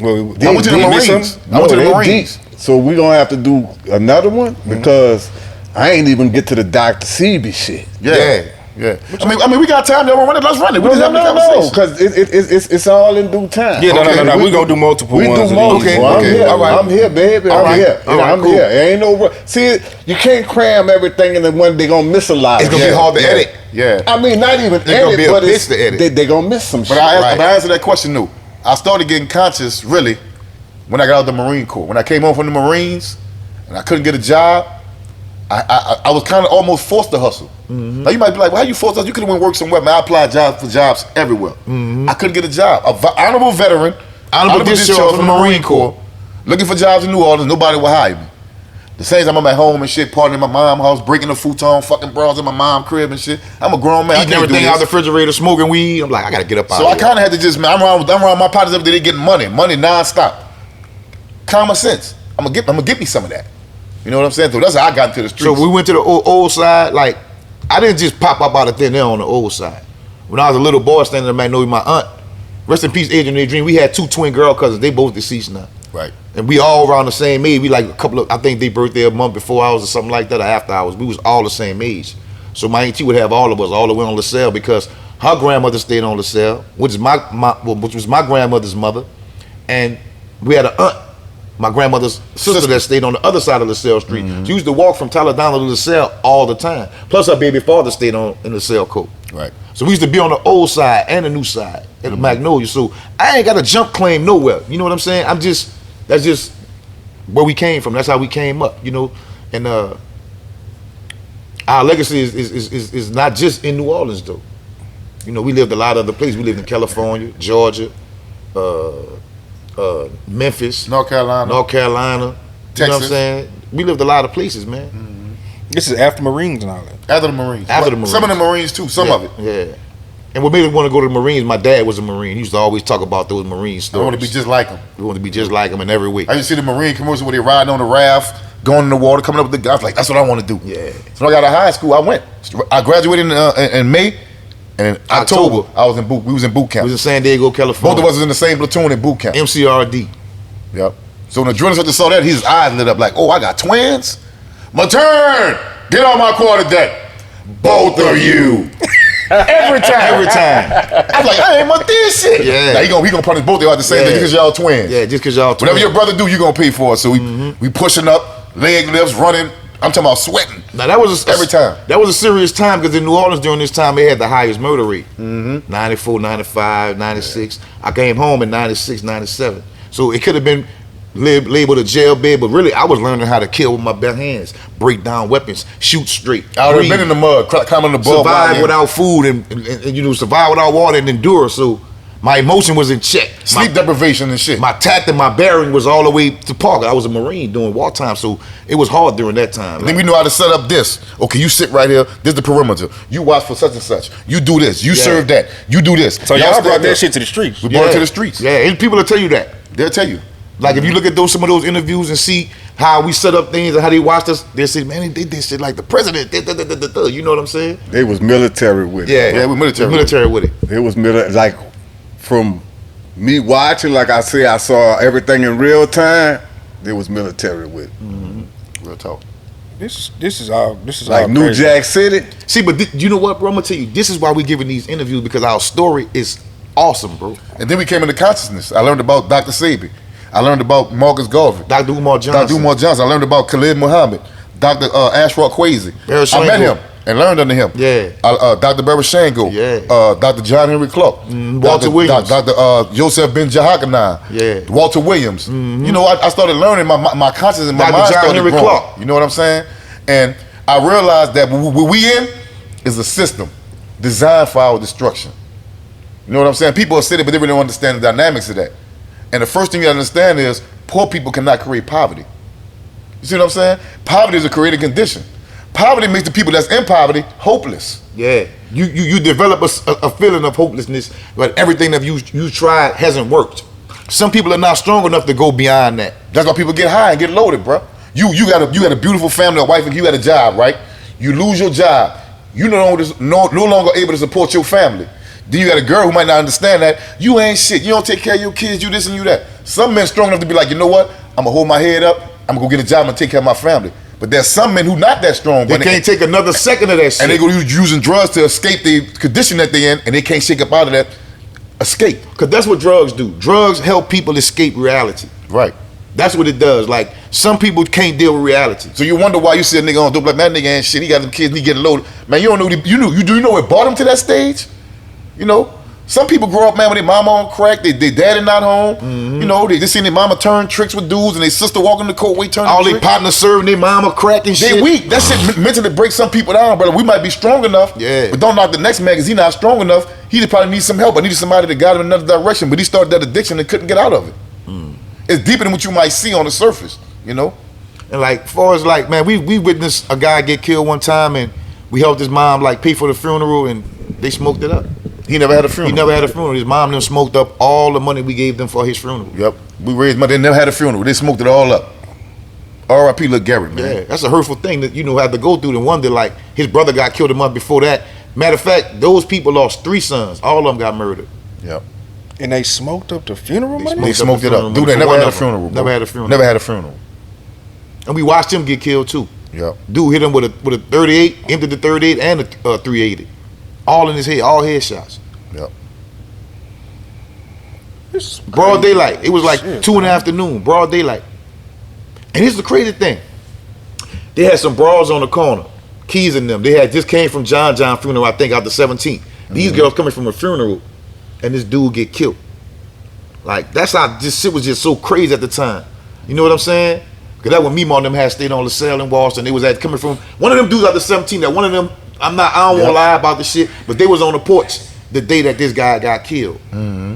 Well, I went to the did we miss Marines. something? I went to the they Marines. deep. So we gonna have to do another one because I ain't even get to the Dr. Sebi shit. Yeah. I mean, we got time. Y'all want to run it? Let's run it. We just have the conversation. Because it's all in due time. Yeah, Okay, no. We gonna do multiple We ones. do of more. these. Okay, I'm here. all right. I'm here, baby. All I'm right. here. All right, I'm cool. here. Ain't no see. You can't cram everything in the one. They gonna miss a lot. It's gonna be hard to edit. Yeah. I mean, not even It's gonna edit, be a but bitch it's, to edit. they gonna miss some shit. But I Right. answered that question though. I started getting conscious really when I got out of the Marine Corps. When I came home from the Marines and I couldn't get a job, I was kind of almost forced to hustle. Now you might be like, well, how you forced to hustle? You could have went work somewhere. Man, I applied for jobs everywhere. I couldn't get a job. Honorable veteran, honorable discharge from the Marine Corps, looking for jobs in New Orleans. Nobody would hire me. The same time I'm at home and shit, partying in my mom's house, breaking the futon, fucking bras in my mom's crib and shit. I'm a grown man. I Eating can't do everything out this. the refrigerator, smoking weed. I'm like, I gotta get up out So of I here. kind of had to just, man, I'm around my partners every day. They getting money nonstop. Common sense. I'm gonna get me some of that. You know what I'm saying? So that's how I got into the streets. So we went to the old side. Like, I didn't just pop up out of thin air on the old side. When I was a little boy standing in Magnolia, my aunt, rest in peace, Adrian and Adrian, we had 2 twin girl cousins. They both deceased now. Right. And we all around the same age. We like a couple of, I think they birthday a month before ours or something like that, or after ours. We was all the same age. So my auntie would have all of us all the way on LaSalle because her grandmother stayed on LaSalle, which was my grandmother's mother. And we had an aunt, my grandmother's sister that stayed on the other side of LaSalle Street. She used to walk from Taladana to LaSalle all the time. Plus her baby father stayed in LaSalle Court. Right. So we used to be on the old side and the new side at Magnolia. So I ain't got a jump claim nowhere. You know what I'm saying? That's just where we came from. That's how we came up, you know. And our legacy is not just in New Orleans though. You know, we lived a lot of other places. We lived in California, Georgia, Memphis, North Carolina. You know what I'm Texas. saying? We lived a lot of places, man. This is after Marines and all that. After the Marines. After the Marines. Some of the Marines too. Some Yeah, of it. Yeah. And what made me want to go to the Marines, my dad was a Marine. He used to always talk about those Marine I stories. want to be just like them. We want to be just like them in every way. I used to see the Marine commercial where they riding on the raft, going in the water, coming up with the guys. Like, that's what I want to do. Yeah. So when I got out of high school, I went. I graduated in May, and in October, we was in boot We camp. was in San Diego, California. Both of us was in the same platoon in boot camp. MCRD. Yep. So when the adrenaline instructor saw that, his eyes lit up like, oh, I got twins? My turn! Get on my quarter deck. Both of you. Every time. Every time. I was like, I ain't my this shit. Yeah. Now he gonna punish both of y'all at the same Yeah. day because y'all twins. Yeah, just because y'all Whatever twins. your brother do, you gonna pay for it. So we pushing up, leg lifts, running. I'm talking about sweating. Now that was Every time. That was a serious time because in New Orleans during this time they had the highest murder rate. 94, 95, 96. I came home in 96, 97. So it could have been labeled a jail bed, but really I was learning how to kill with my bare hands, break down weapons, shoot straight. I already breathe, been in the mud, climbing the ball. survive without food and you know, survive without water and endure. So my emotion was in check. sleep deprivation and shit. My tact and my bearing was all the way to park. I was a Marine during wartime, so it was hard during that time. Then we knew how to set up this. Okay, you sit right here. This is the perimeter. You watch for such and such. You do this. You Yeah. serve that. You do this. So y'all stand brought there. that shit to the streets. We brought it to the streets. Yeah, and people will tell you that. They'll tell you. Like if you look at some of those interviews and see how we set up things and how they watched us, they say, man, they did shit like the president. You know what I'm saying? They was military with it. Yeah, we're military. Military with it. It was like from me watching, like I say, I saw everything in real time. It was military with it. Real talk. This is all Like New crazy. Jack City. See, but you know what, bro? I'm gonna tell you, this is why we giving these interviews because our story is awesome, bro. And then we came into consciousness. I learned about Dr. Sebi. I learned about Marcus Garvey. Dr. Umar Johnson. Dr. Umar Johnson. I learned about Khalid Muhammad. Dr. Ashraf Kwesi. Barry I met Shango. him and learned under him. Yeah. Dr. Barry Shango. Yeah. Dr. John Henry Clark. Walter Williams. Dr. Joseph Ben Jahakanan. Yeah. Walter Williams. You know, I started learning my consciousness and my Dr. mind John started Henry growing. Clark. You know what I'm saying? And I realized that what we in is a system designed for our destruction. You know what I'm saying? People are sitting, but they really don't understand the dynamics of that. And the first thing you understand is poor people cannot create poverty. You see what I'm saying? Poverty is a created condition. Poverty makes the people that's in poverty hopeless. Yeah, you develop a feeling of hopelessness, but everything that you tried hasn't worked. Some people are not strong enough to go beyond that. That's why people get high and get loaded, bro. You got a beautiful family, a wife, and you got a job, right? You lose your job. You no longer able to support your family. Then you got a girl who might not understand that. You ain't shit. You don't take care of your kids. You this and you that. Some men strong enough to be like, you know what? I'm going to hold my head up. I'm going to go get a job and take care of my family. But there's some men who not that strong. They can't take another second of that shit. And they go using drugs to escape the condition that they in, and they can't shake up out of that escape. Because that's what drugs do. Drugs help people escape reality. Right. That's what it does. Like, some people can't deal with reality. So you wonder why you see a nigga on dope like that nigga ain't shit. He got them kids and he getting loaded. Man, you don't know. Do you know what brought him to that stage? You know, some people grow up, man, with their mama on crack, their daddy not home. Mm-hmm. You know, they just seen their mama turn tricks with dudes and their sister walking the court way turning all their partners serving their mama crack and shit. They weak. That shit mentally breaks some people down, brother. We might be strong enough, yeah, but don't knock the next man because he not strong enough. He just probably needs some help. I needed somebody to guide him in another direction, but he started that addiction and couldn't get out of it. It's deeper than what you might see on the surface, you know? And like, far as like, man, we witnessed a guy get killed one time and we helped his mom like pay for the funeral and they smoked it up. He never had a funeral. He never had a funeral. His mom them smoked up all the money we gave them for his funeral. Yep. We raised money. They never had a funeral. They smoked it all up. R.I.P. Lil Gary, man. Yeah, that's a hurtful thing that, have to go through and wonder, like, his brother got killed a month before that. Matter of fact, those people lost 3 sons. All of them got murdered. Yep. And they smoked up the funeral money? They smoked it up. Dude, they never had a funeral, bro. Never had a funeral. Never had a funeral. And we watched him get killed, too. Yep. Dude hit him with a 38, emptied the 38 and a 380. All in his head, all headshots. Yep. Broad daylight. It was like 2 in the afternoon, broad daylight. And here's the crazy thing. They had some bras on the corner, Keys in them. They had just came from John funeral, I think, out the 17th. These girls coming from a funeral, and this dude get killed. Like, that's how this shit was just so crazy at the time. You know what I'm saying? Because that when Mima and them had stayed on LaSalle and Washington, they was coming from, one of them dudes out the 17th, that one of them, I don't want to lie about the shit, but they was on the porch the day that this guy got killed. Mm-hmm.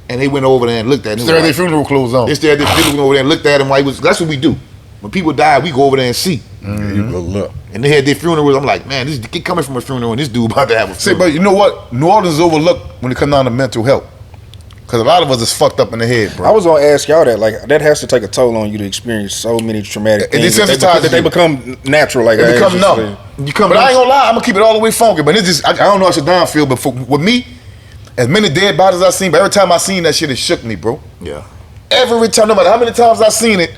And they went over there and looked at him. They had their funeral clothes on. They still had their funeral over there and looked at him while he was, that's what we do. When people die, we go over there and see. Mm-hmm. You go look. And they had their funerals. I'm like, man, this kid coming from a funeral and this dude about to have a funeral. See, but you know what? New Orleans is overlooked when it comes down to mental health. Because a lot of us is fucked up in the head, bro. I was going to ask y'all that. Like, that has to take a toll on you to experience so many traumatic things. It desensitizes they become natural. Like, they become numb. But I ain't going to lie. I'm going to keep it all the way funky. But it's just, I don't know how Shaddam feel, but with me, as many dead bodies I seen, but every time I seen that shit, it shook me, bro. Yeah. Every time, no matter how many times I seen it,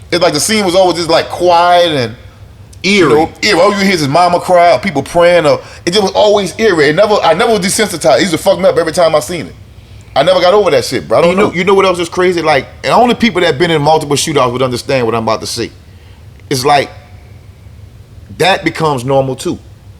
it's like the scene was always just like quiet and eerie. All you hear is mama cry or people praying, or it just was always eerie. I never was desensitized. It used to fuck me up every time I seen it. I never got over that shit, bro. I don't know. You know what else is crazy? Like, and only people that been in multiple shootouts would understand what I'm about to say. It's like that becomes normal too.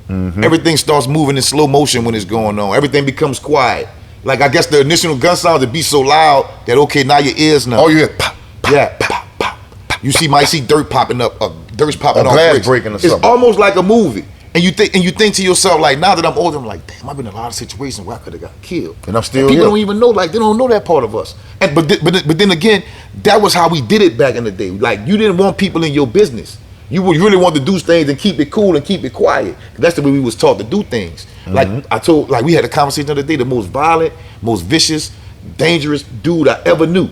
Mm-hmm. Everything starts moving in slow motion when it's going on. Everything becomes quiet. Like, I guess the initial gun sounds would be so loud that okay, now your ears numb. Oh, you hear pop, pop, yeah, pop, pop, pop. You might see dirt popping up, dirt's popping off. Glass breaking or something. It's almost like a movie. And you think to yourself, like, now that I'm older, I'm like, damn, I've been in a lot of situations where I could have got killed. And I'm still people here. Don't even know, like, they don't know that part of us. And but then again, that was how we did it back in the day. Like, you didn't want people in your business. You really wanted to do things and keep it cool and keep it quiet. That's the way we was taught to do things. Mm-hmm. Like we had a conversation the other day, the most violent, most vicious, dangerous dude I ever knew.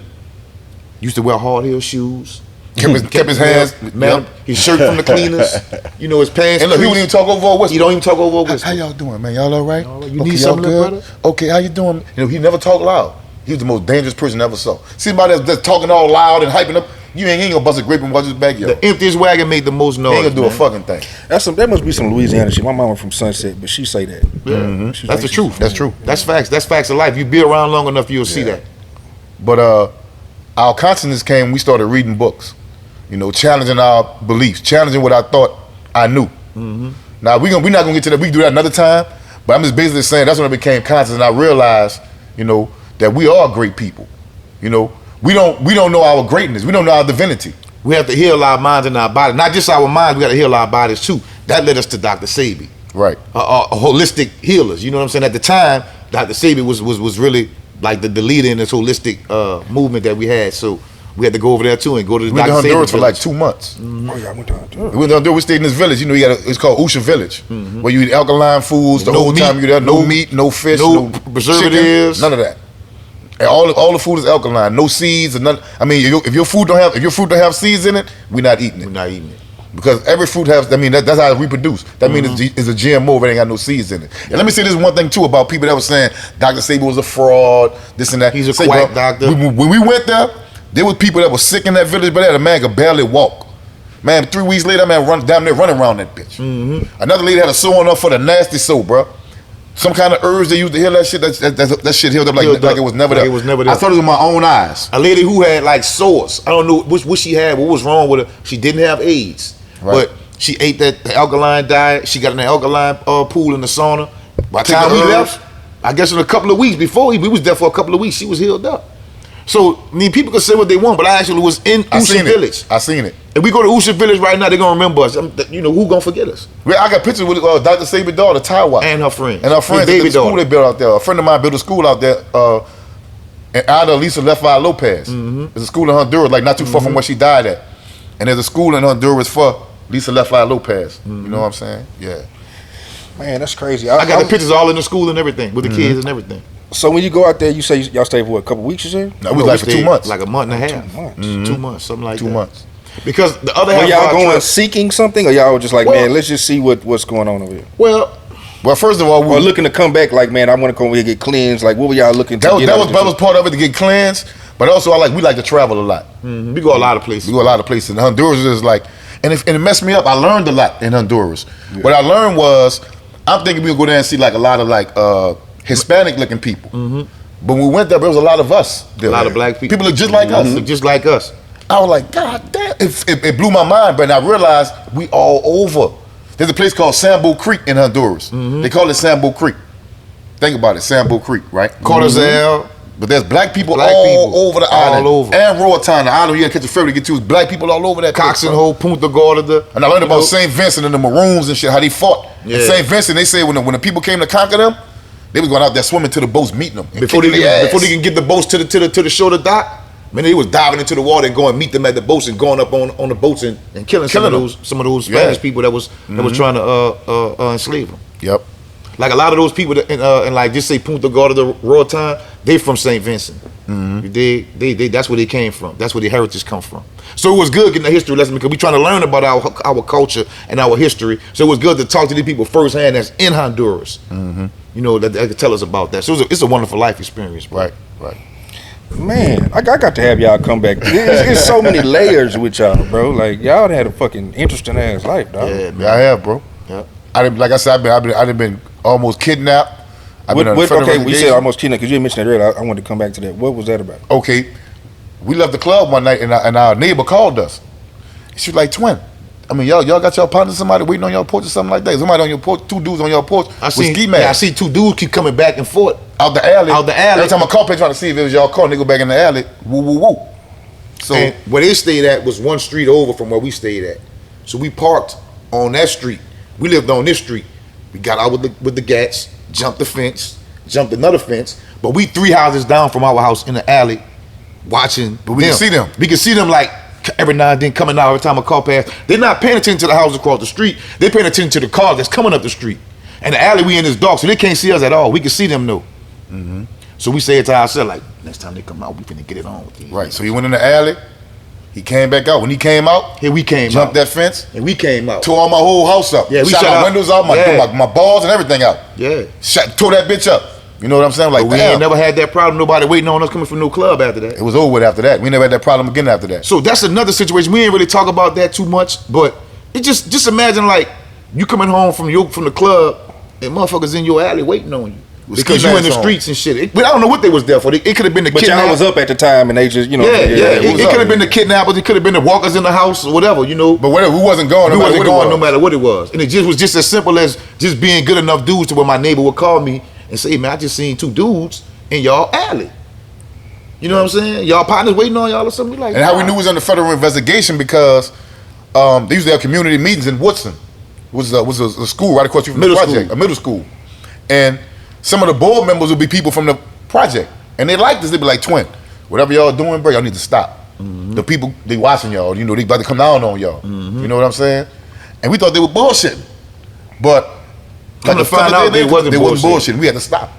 Used to wear hard heel shoes. Kept his hands, man, his shirt from the cleaners, his pants. And look, he wouldn't even talk over a whisper. He don't even talk over a whisper. How y'all doing, man? Y'all all right? You need something, brother? Okay, how you doing? He never talked loud. He was the most dangerous person I ever saw. See somebody that's talking all loud and hyping up, you ain't gonna bust a grape and watch his backyard. The emptiest wagon made the most noise. He ain't gonna do a fucking thing. That must be some Louisiana shit. My mama from Sunset, but she say that. Yeah. Mm-hmm. That's the truth. That's true. That's facts. That's facts of life. You be around long enough, you'll see that. But our consciousness came. We started reading books. Challenging our beliefs, challenging what I thought I knew. Mm-hmm. Now we're not gonna get to that. We can do that another time. But I'm just basically saying that's when I became conscious and I realized, that we are great people. We don't know our greatness. We don't know our divinity. We have to heal our minds and our bodies. Not just our minds, we got to heal our bodies too. That led us to Dr. Sebi. Right. Holistic healers. You know what I'm saying? At the time, Dr. Sebi was really like the leader in this holistic movement that we had. So we had to go over there too and go to the We went Dr. to Sebi Honduras for like village. 2 months. Oh, y'all went to Honduras. We went to Honduras. We stayed in this village. You know, it's called Usha Village, where you eat alkaline foods the No whole meat, time you're there. No no- meat, no fish, no no preservatives. chicken, none of that. And all the food is alkaline. No seeds and none. I mean, if your fruit don't have seeds in it, we're not eating it. We're not eating it. Because every fruit has, I mean, that's how it reproduce. That means it's a GMO if it ain't got no seeds in it. And let me say this one thing too about people that were saying Dr. Sebi was a fraud, this and that. He's a Say, quack bro, doctor. When we went there was people that were sick in that village, but that man could barely walk. Man, 3 weeks later, that man down there running around that bitch. Another lady had a sore on her for the nasty sore, bro. Some kind of herbs they used to heal that shit. That shit healed up like it was never there. It was never there. I saw it with my own eyes. A lady who had like sores. I don't know what she had, what was wrong with her. She didn't have AIDS, Right. but she ate the alkaline diet. She got in the alkaline pool in the sauna. By the Take time the we herbs. left, I guess in a couple of weeks before we was there for a couple of weeks, she was healed up. So I mean, people can say what they want, but I actually was in I Usha seen Village. it. I seen it. If we go to Usha Village right now, they're gonna remember us. You know, who gonna forget us? I got pictures with Dr. Sebi's daughter, Taiwa. And her friends. And her friends His at baby the school daughter. they built out there. A friend of mine built a school out there in Ida Lisa Lefty Lopez. There's a school in Honduras, like not too far from where she died at. And there's a school in Honduras for Lisa Lefty Lopez. You know what I'm saying? Yeah. Man, that's crazy. I got the pictures all in the school and everything, with the kids and everything. So when you go out there, you say y'all stay for what, a couple weeks, you said? No, we was like for 2 months. Like a month and a half. 2 months. 2 months, something like 2 that. months. Because the other Were half y'all of our going trip- seeking something, or y'all were just like, Well- man, let's just see what's going on over here? well, Well, first of all, Or looking to come back, like, man, I want to come over here and get cleansed. Like, what were y'all looking to that get was, out that, of was, this? that was part of it to get cleansed. But also, we like to travel a lot. we go a lot of places. We go a lot of places. And Honduras is like, and it messed me up. I learned a lot in Honduras. What I learned was, I'm thinking we would go there and see like a lot of like Hispanic looking people. But when we went there was a lot of us. There. A lot of black people. People look just like us. Look just like us. I was like, God damn. It blew my mind, but I realized we all over. There's a place called Sambo Creek in Honduras. They call it Sambo Creek. Think about it, Sambo Creek, right? Cortazal. But there's black people Black all people. over the All island. over. And Roatan, the island you gotta catch a ferry to get to. Is black people all over that. Cox and bitch, Hole, Punta Gorda. and I learned about St. Vincent and the Maroons and shit, how they fought. Yeah. And St. Vincent, they say when the people came to conquer them, they was going out there swimming to the boats, meeting them. and Before kicking their they ass. can get the boats to the shore to dock, man, they was diving into the water and going meet them at the boats and going up on the boats and killing some of them. those Spanish people that was trying to enslave them. Yep. Like a lot of those people that, in like just say Punta Gorda, Roatan, they from St. Vincent. They that's where they came from. That's where their heritage come from. So it was good getting a history lesson because we trying to learn about our culture and our history. So it was good to talk to these people firsthand that's in Honduras. You know, that could tell us about that. So it's a wonderful life experience, bro. Right. Man, I got to have y'all come back. It's so many layers with y'all, bro. Like, y'all had a fucking interesting ass life, dog. Yeah, man. Yeah, I have, bro. Yeah. Like I said, I've been almost kidnapped. I've been on federal Okay, we said investigation. almost kidnapped because you mentioned that earlier. I wanted to come back to that. What was that about? Okay, we left the club one night and our neighbor called us. She was like, "Twin, I mean, y'all got your partner, somebody waiting on your porch or something like that. Somebody on your porch, 2 dudes on your porch with ski masks I see 2 dudes keep coming back and forth. out the alley. Out the alley. Every time I call, they trying to see if it was y'all car, and they go back in the alley. Woo, woo, woo. So And where they stayed at was one street over from where we stayed at. So we parked on that street. We lived on this street. We got out with the gats, jumped the fence, jumped another fence. But we 3 houses down from our house in the alley watching. But we can see them. We can see them like every now and then coming out every time a car passed. They're not paying attention to the houses across the street. They're paying attention to the car that's coming up the street. And the alley we in is dark, so they can't see us at all. We can see them though. So we say it to ourselves like, next time they come out, we finna get it on with you. right, so he went in the alley. He came back out. When he came out, Here we came jumped out. that fence, And we came out. tore all my whole house up. Yeah, we shot shut my out. windows out, Yeah. my balls and everything out. Yeah. Tore that bitch up. You know what I'm saying? Like, But we damn. ain't never had that problem. Nobody waiting on us coming from no club after that. It was over with after that. We never had that problem again after that. So that's another situation. We ain't really talk about that too much, but it just imagine like you coming home from the club and motherfuckers in your alley waiting on you With because ski you in the masks on. streets and shit. But I don't know what they was there for. It could have been the But kidnappers. y'all was up at the time, and they just, you know. Yeah. it was It up. could have been the kidnappers. It could have been the walkers in the house or whatever. You know. But whatever, we wasn't going. We No matter wasn't what it going no was. matter what it was. And it was just as simple as just being good enough dudes to where my neighbor would call me and say, man, I just seen 2 dudes in y'all alley. You know what I'm saying? Y'all partners waiting on y'all or something. We like, And how we knew it was under federal investigation because they used to have community meetings in Woodson. Was a school right across from the project, a middle school. And some of the board members would be people from the project. And they liked this. They'd be like, Twin, whatever y'all doing, bro, y'all need to stop. The people, they watching y'all, you know, they about to come down on y'all. You know what I'm saying? And we thought they were bullshitting. But come to find out they wasn't bullshitting. We had to stop.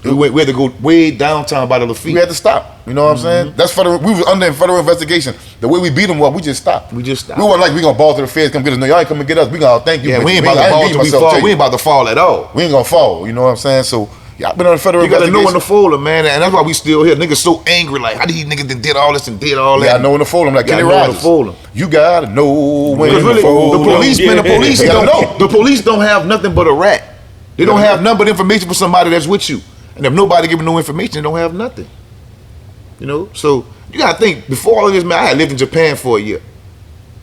We had to go way downtown by the Lafitte. We had to stop. You know what I'm saying? That's federal. We was under federal investigation. The way we beat them up, we just stopped. We just stopped. We weren't like we gonna ball to the feds, come get us. No, y'all ain't come and get us. We gonna thank you. Yeah, we ain't about to ball till we fall. We ain't about to fall at all. We ain't gonna fall. You know what I'm saying? So y'all been on federal investigation. You gotta know when to fold them, man, and that's why we still here. Niggas so angry, like how these niggas done did all this and did all that. Yeah, I know when to fold them. Like Kenny Rogers. You gotta know when really, to fold them. The police don't know. The police don't have nothing but a rat. They don't have nothing but information for somebody that's with you. And if nobody giving no information, they don't have nothing. You know? So you gotta think, before all of this, man, I had lived in Japan for a year.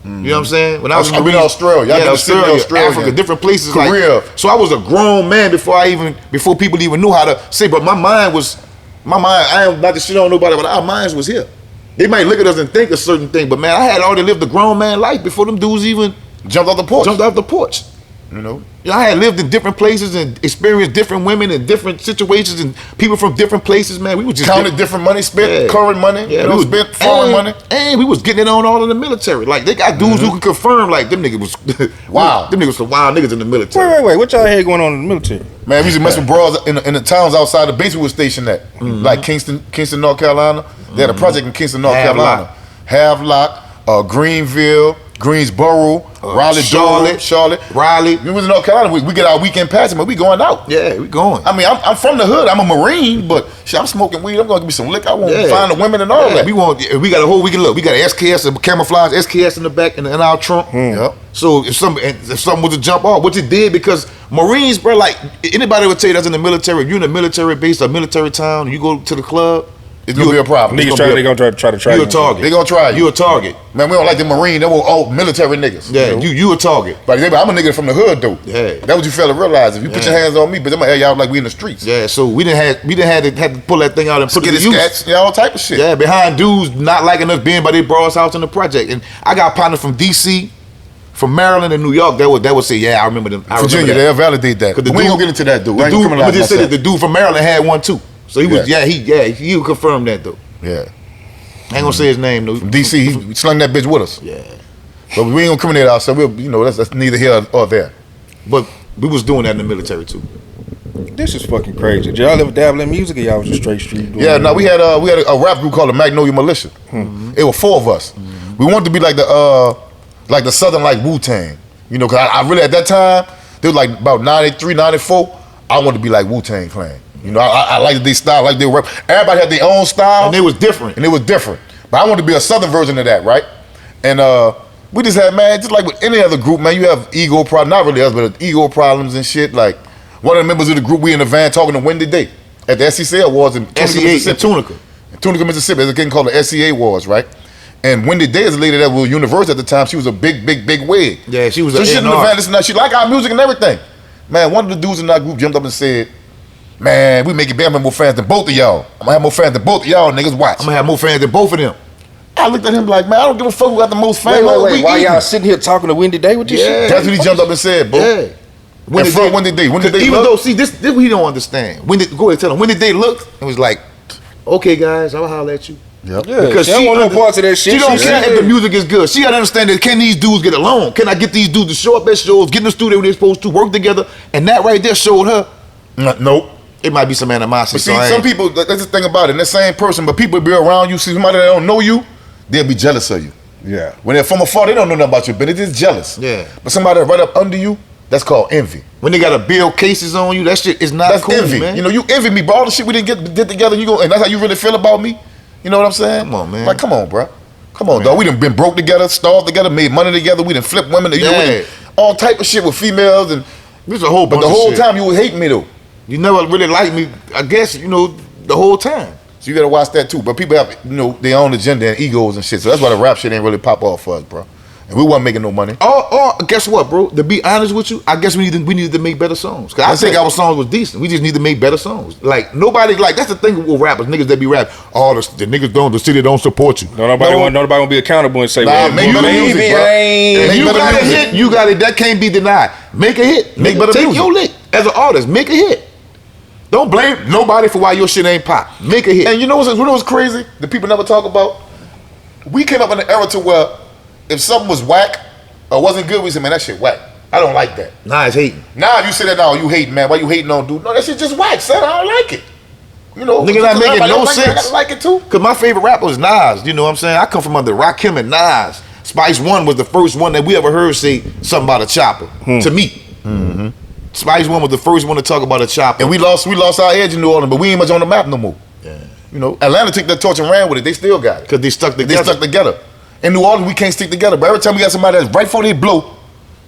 You know what I'm saying? When I was in Australia, Australia, Africa, different places. Korea. Like, so I was a grown man before people even knew how to say, but my mind, I am not to shit on nobody, but our minds was here. They might look at us and think a certain thing, but man, I had already lived a grown man life before them dudes even jumped off the porch. You know, I had lived in different places and experienced different women in different situations and people from different places. Man, we was just counted different money, spent current money, we was spent foreign money, and we was getting it on all in the military. Like they got dudes who can confirm, like them niggas was wow. Them niggas some wild niggas in the military. Wait, what y'all had going on in the military? Man, we used to mess with bras in the towns outside the base we were stationed at, like Kingston, North Carolina. They had a project in Kingston, North Carolina, Havelock, Greenville, Greensboro, Raleigh, Charlotte. Raleigh. We was in North Carolina. We get our weekend passing, but we going out. Yeah, we going. I mean, I'm from the hood. I'm a Marine, but shit, I'm smoking weed. I'm gonna give me some liquor. I want to find the women and all that. We got a whole weekend. Look, we got an SKS, a camouflage SKS in the back in our trunk. Yep. So if something was to jump off, which it did, because Marines, bro, like anybody would tell you that's in the military. If you're in a military base or military town, you go to the club. It's gonna be a problem. Niggas they gonna try to you. You a target. They gonna try you. You a target. Man, we don't like the Marine. They were all military niggas. Yeah, you a target. But I'm a nigga from the hood though. Yeah. That what you fail to realize. If you put your hands on me, but I'm gonna have y'all like we in the streets. Yeah, so we didn't had to pull that thing out and put it to use. Scats, all type of shit. Yeah, behind dudes not liking us being by their bros house in the project. And I got partners from DC, from Maryland and New York that would say, yeah, I remember them. Virginia, they'll validate that. We ain't gonna get into that dude. We just said that the dude from Maryland had one too. So he was he confirmed that though. Yeah. I ain't gonna say his name though. From DC, he slung that bitch with us. Yeah. But we ain't gonna criminate ourselves. That's neither here or there. But we was doing that in the military too. This is fucking crazy. Did y'all ever dabble in music or y'all was just straight street? Yeah, no, we had a rap group called the Magnolia Militia. It was 4 of us. We wanted to be like the Southern like Wu-Tang. You know, cause I really at that time, they was like about 93, 94, I wanted to be like Wu-Tang Clan. You know, I liked their style, like their rap. Everybody had their own style. And it was different. But I wanted to be a Southern version of that, right? And we just had, man, just like with any other group, man, you have ego problems. Not really us, but ego problems and shit. Like, one of the members of the group, we in the van talking to Wendy Day at the SEC Awards in Tunica, Mississippi. There's a thing called the SEA Awards, right? And Wendy Day is a lady that was university at the time. She was a big wig. Yeah, she was so she in the van listening. She like our music and everything. Man, one of the dudes in our group jumped up and said, man, we make it big. I'm gonna have more fans than both of y'all. I'm gonna have more fans than both of y'all niggas. Watch. I'm gonna have more fans than both of them. I looked at him like, man, I don't give a fuck who got the most fans. Wait, why y'all sitting here talking to Wendy Day with this shit? That's what he jumped up and said, bro. Yeah. Wendy Day. Even though, see, this we don't understand. Go ahead, tell him. Wendy Day looked and was like, okay, guys, I'll holler at you. Yep. Yeah, because she don't want no parts of that shit. She don't care if the music is good. She gotta understand that, can these dudes get along? Can I get these dudes to show up at shows, get in the studio when they're supposed to, work together? And that right there showed her. Nope. It might be some animosity. But see, some people, that's the thing about it, and the same person, but people be around you, see somebody that don't know you, they'll be jealous of you. Yeah. When they're from afar, they don't know nothing about you, but they're just jealous. Yeah. But somebody right up under you, that's called envy. When they gotta build cases on you, that shit is not that's cool, envy. man. You know, you envy me, bro. All the shit we didn't get together, and that's how you really feel about me. You know what I'm saying? Come on, man. Like, come on, bro. Come on, dog. We done been broke together, starved together, made money together. We done flipped women. You know, we done all type of shit with females, and there's a whole bunch but the whole of time you would hate me though. You never really liked me, I guess. You know, the whole time. So you gotta watch that too. But people have, their own agenda and egos and shit. So that's why the rap shit ain't really pop off for us, bro. and we wasn't making no money. Or guess what, bro? To be honest with you, I guess we needed to make better songs. Cause I think our songs was decent. We just need to make better songs. Like nobody, like that's the thing with rappers, niggas that be rap. Oh, the niggas the city don't support you. Nobody want to be accountable and say, Nah, make better music, bro. If you got a hit, you got it. That can't be denied. Make a hit. Make better music. Take your lick as an artist. Make a hit. Don't blame nobody for why your shit ain't pop. Make a hit. And you know what's crazy? The people never talk about. We came up in an era to where if something was whack or wasn't good, we said, man, that shit whack. I don't like that. Nah, it's hating. Now if you say that, now you hating, man. Why you hating on dude? No, that shit just whack, son. I don't like it. You know, nigga, not making no sense. I gotta like it too. Cause my favorite rapper was Nas. You know what I'm saying? I come from under Rakim and Nas. Spice One was the first one that we ever heard say something about a chopper. To me. Mm-hmm. Spice One was the first one to talk about a chopper. And we lost our edge in New Orleans, but we ain't much on the map no more. Yeah. You know, Atlanta took that torch and ran with it. They still got it. Cause they stuck together. They stuck together. In New Orleans, we can't stick together. But every time we got somebody that's right before they blow,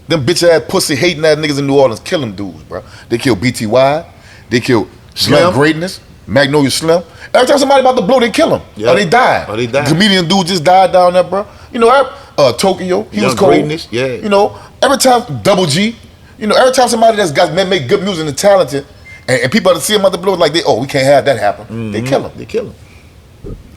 them bitch ass pussy hating ass niggas in New Orleans kill them dudes, bro. They kill BTY. They kill Slim Greatness, Magnolia Slim. Every time somebody about to blow, they kill them. Yeah. Or they die. Or they die. Comedian dude just died down there, bro. You know, Tokyo, he was cold. Greatness, yeah. You know, every time Double G, you know, every time somebody that's got make good music and talented, and people that see him about to blow, like we can't have that happen. Mm-hmm. They kill him. They kill him.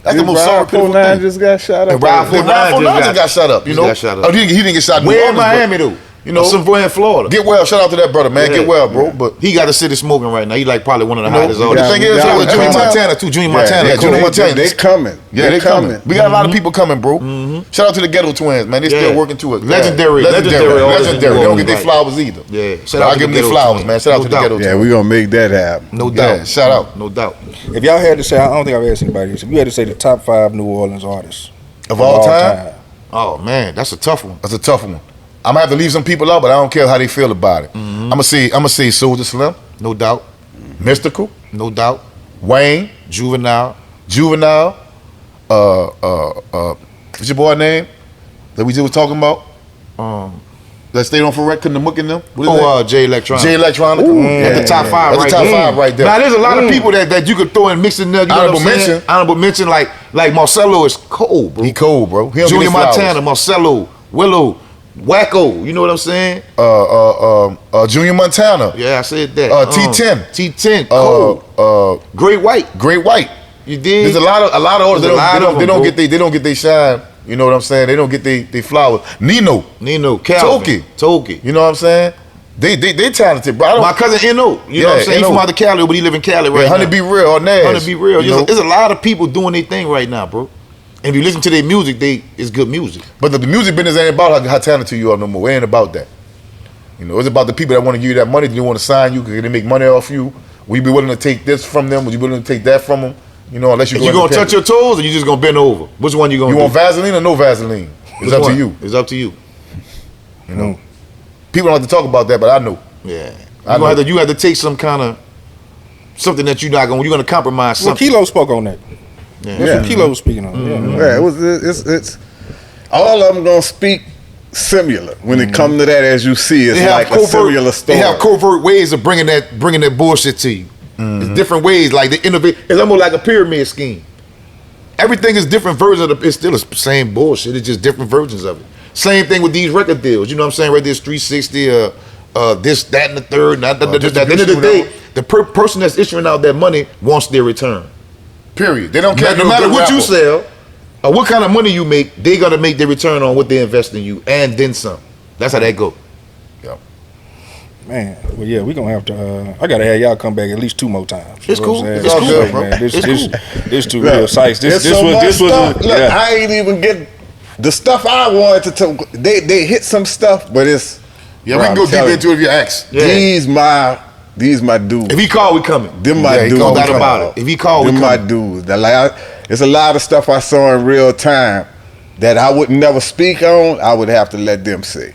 That's the most sorry pitiful thing. just got shot up. And Ralph 49 just got shot up. You know, got shot up. Oh, he didn't get shot. Where in Miami though? You know, somewhere in Florida. Get well. Shout out to that brother, man. Yeah. Get well, bro. But he got a city smoking right now. He like probably one of the hottest but the artists. thing is, Junior Montana too. Junior Montana. Junior Montana. They coming. Yeah, they coming. We got a lot of people coming, bro. Shout out to the Ghetto Twins, man. They still working to it. Legendary. They don't get their flowers either. Yeah. Shout out to give them their flowers, man. Shout out to the Ghetto Twins. Yeah, we gonna make that happen. No doubt. Shout out. No doubt. If y'all had to say, I don't think I've asked anybody this. If you had to say the top 5 New Orleans artists Of all time? Oh man, that's a tough one. That's a tough one. I'm gonna have to leave some people out, but I don't care how they feel about it. I'm gonna say Soulja Slim, No doubt. Mystical, No doubt. Wayne, Juvenile. What's your boy name that we just was talking about? That stayed on for record, the Mook in them. Jay Electronica. Jay Electronica. At the top 5 That's right the top there. 5 right there. Now there's a lot of people that you could throw and mix in there. You know Honorable what I'm saying? mention. Honorable mention like Marcelo is cold, bro. He cold, bro. He don't Junior get his flowers. Montana, Marcelo, Willow, Wacko. You know what I'm saying? Junior Montana. Yeah, I said that. T10. T10. Cold. Great White. Great White. You did. There's a lot of artists There's a lot of they them, don't get they shine. You know what I'm saying? They don't get they flowers. Nino, Calvin. Toki. You know what I'm saying? They talented, bro. My cousin Eno. You know what I'm saying? He's from out of Cali, but he live in Cali right now. Honey Be Real or Nash. Honey Be Real. You know? There's a lot of people doing their thing right now, bro. And if you listen to their music, it's good music. But the music business ain't about how talented you are no more. It ain't about that. You know, it's about the people that want to give you that money. They want to sign you because they make money off you. Will you be willing to take this from them? Will you be willing to take that from them? You know, unless you gonna touch your toes or you just gonna bend over? Which one you gonna do? You want Vaseline or no Vaseline? It's up to you. It's up to you. You know, people don't have to talk about that, but I know. Yeah, you have to take some kind of something that you're gonna compromise. Well, Something. Kilo spoke on that. That's what Kilo was speaking on. It's all of them gonna speak similar when it comes to that. As you see, it's like a similar story. They have covert ways of bringing that bullshit to you. It's different ways, like they innovate. It's almost like a pyramid scheme. Everything is different versions of it's still the same bullshit. It's just different versions of it. Same thing with these record deals. You know what I'm saying? Right, there's 360, this, that, and the third. At the end of the day, the person that's issuing out that money wants their return. Period. They don't care. No matter what you sell or what kind of money you make, they gotta make their return on what they invest in you and then some. That's how that go. Man, well, yeah, we're gonna have to. I gotta have y'all come back at least 2 more times. It's cool. It's all good, man. bro. This too real sites. This was. Look, I ain't even get the stuff I wanted to talk. They hit some stuff, but it's we can go deep into it if you ask. Yeah. These my dudes. If he call, we coming. Them my dudes. No doubt about it. If he call, we coming. coming. Them my dudes. It's a lot of stuff I saw in real time that I would never speak on. I would have to let them say.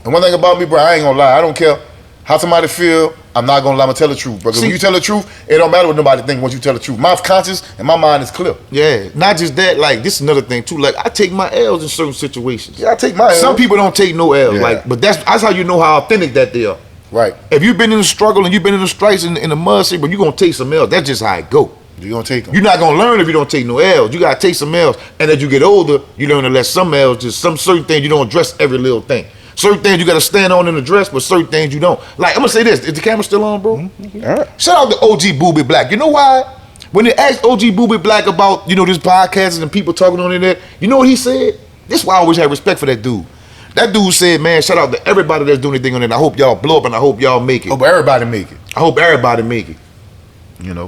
And one thing about me, bro, I ain't gonna lie. I don't care how somebody feel. I'm not gonna lie. I'm gonna tell the truth, bro. Because when you tell the truth, it don't matter what nobody think once you tell the truth. My conscience and my mind is clear. Yeah, not just that. Like this is another thing too. Like I take my L's in certain situations. Yeah, I take my L's. Some people don't take no L's. Yeah. Like, but that's how you know how authentic that they are. Right. If you've been in the struggle and you've been in the stripes in the mud, say, but you gonna take some L's. That's just how it go. You gonna take them. You're not gonna learn if you don't take no L's. You gotta take some L's, and as you get older, you learn to let some L's. Just some certain things you don't address every little thing. Certain things you gotta stand on and address, but certain things you don't. Like I'm gonna say this: is the camera still on, bro? All right. Shout out to OG Booby Black. You know why? When they asked OG Booby Black about this podcast and people talking on it, you know what he said? This is why I always had respect for that dude. That dude said, man, shout out to everybody that's doing anything on it. I hope y'all blow up and I hope y'all make it. Hope everybody make it. I hope everybody make it.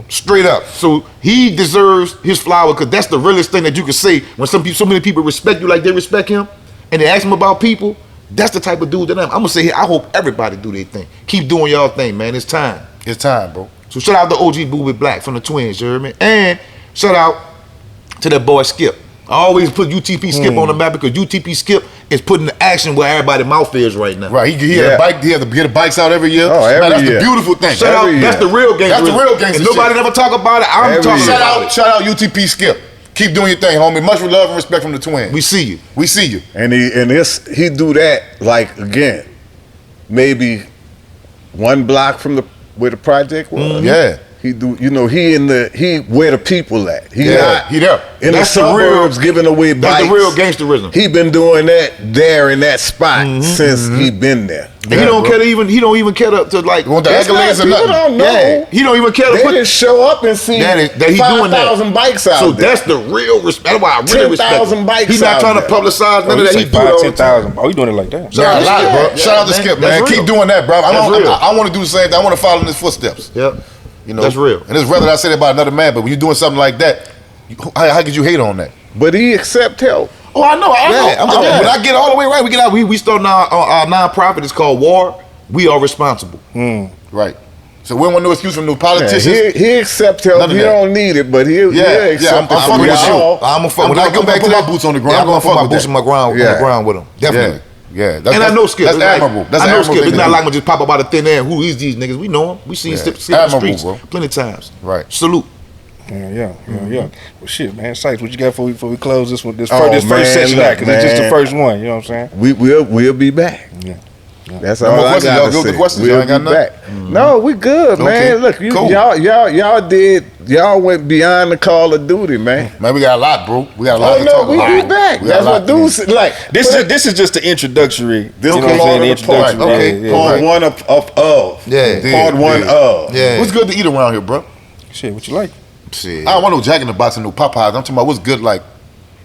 Straight up. So he deserves his flower because that's the realest thing that you can say when so many people respect you like they respect him and they ask him about people. That's the type of dude that I'm gonna say here. I hope everybody do their thing. Keep doing y'all thing, man. It's time. It's time, bro. So shout out to OG Booby Black from the Twins, you heard me? And shout out to that boy Skip. I always put UTP Skip on the map because UTP Skip is putting the action where everybody's mouth is right now. Right, he had a bike. He had to get the bikes out every year. Oh, every that's year. the beautiful thing. Shout out, that's the real gangster. That's the real gangster. And nobody never talk about it. I'm Every talking year. about it. Shout out UTP Skip. Keep doing your thing, homie. Much love and respect from the Twins. We see you. We see you. And he do that like again, maybe one block from where the project was. Yeah. He do, he where the people at. He Yeah, not he there. in That's the the real- suburbs giving away bikes. That's the real gangsterism. He been doing that there in that spot since he been there. And he don't care to even. He don't even care to like. You want the That's not- accolades or people nothing? don't know. Yeah, he don't even care to They put. just show up and see That he doing that. 5,000 bikes out So there. that's the real respect. That's why I really respect 10,000 him. bikes He's not out trying to there. publicize none Oh, of you that. say He do it 5, all the 10,000. Oh, you doing it like that? Yeah, Shout out, bro. yeah, Shout out to man. Skip, That's man. Keep real. doing that, bro. That's real. I want to do the same thing. I want to follow in his footsteps. time. Yep. That's real. And it's rather I said it about another man, but when you're doing something like that, how could you hate on that? But he accept help. Oh, I know. Yeah, When I get all the way right, we start our nonprofit. It's called War. We are responsible. Right. So we don't want no excuse from no Yeah, politicians. he accept help. None of He that. don't need it, but he'll I'm accept it fucking from with you. y'all. I'm gonna fuck. I'm When I gonna come back put to my that, boots on the ground. yeah, I'm gonna put fuck my with boots that. on my ground, Yeah. on the ground with him. Definitely. Yeah. And I know Skip. That's It's like- admirable. That's I know admirable Skip. It's thing not to like do. we just pop up out of thin air. Who is these niggas? We know him. We seen Skip in the Admirable, streets bro. plenty of times. Right. Salute. Yeah. Well, shit, man. Sykes, what you got before we close this one? This Oh, first man, session look, out, because it's just the man. first one. You know what I'm saying? We'll be back. Yeah. That's No all more I questions, got y'all to good with say. the questions? We'll Y'all ain't got be nothing? back. No, we good, man. Okay, Look, cool. y'all went beyond the Call of Duty, man. Man, we got a lot, bro. We got a lot Oh to no, talk we about. be back. We got That's a lot. what dudes like. This is just the introductory. This you know what I'm part saying? The of the part. introduction. Okay, Yeah. Part Right. one of. Yeah. Part one of. Yeah. What's good to eat around here, bro? Shit, what you like? Shit. I don't want no Jack in the Box and no Popeyes. I'm talking about what's good, like,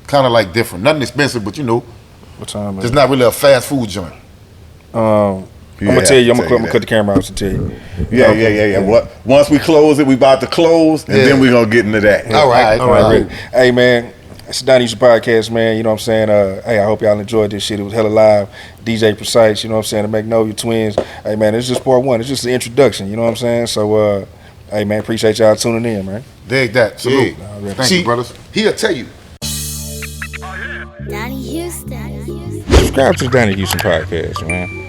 kind of like different. Nothing expensive, but What time? it's not really a fast food joint. I'm gonna tell you. I'm gonna cut the camera out to tell you. Yeah. What? Once we close it, we about to close, and then we gonna get into that. All right. Alright. Hey man, it's the Donnie Houston podcast, man. You know what I'm saying? Hey, I hope y'all enjoyed this shit. It was hella live. DJ Precise, you know what I'm saying? The Magnolia Twins. Hey man, it's just part one. It's just the introduction. You know what I'm saying? So, hey man, appreciate y'all tuning in, man. Dig that. Salute. Yeah. Thank See, you, brothers. He'll tell you. Donnie Houston. Subscribe to the Donnie Houston podcast, man.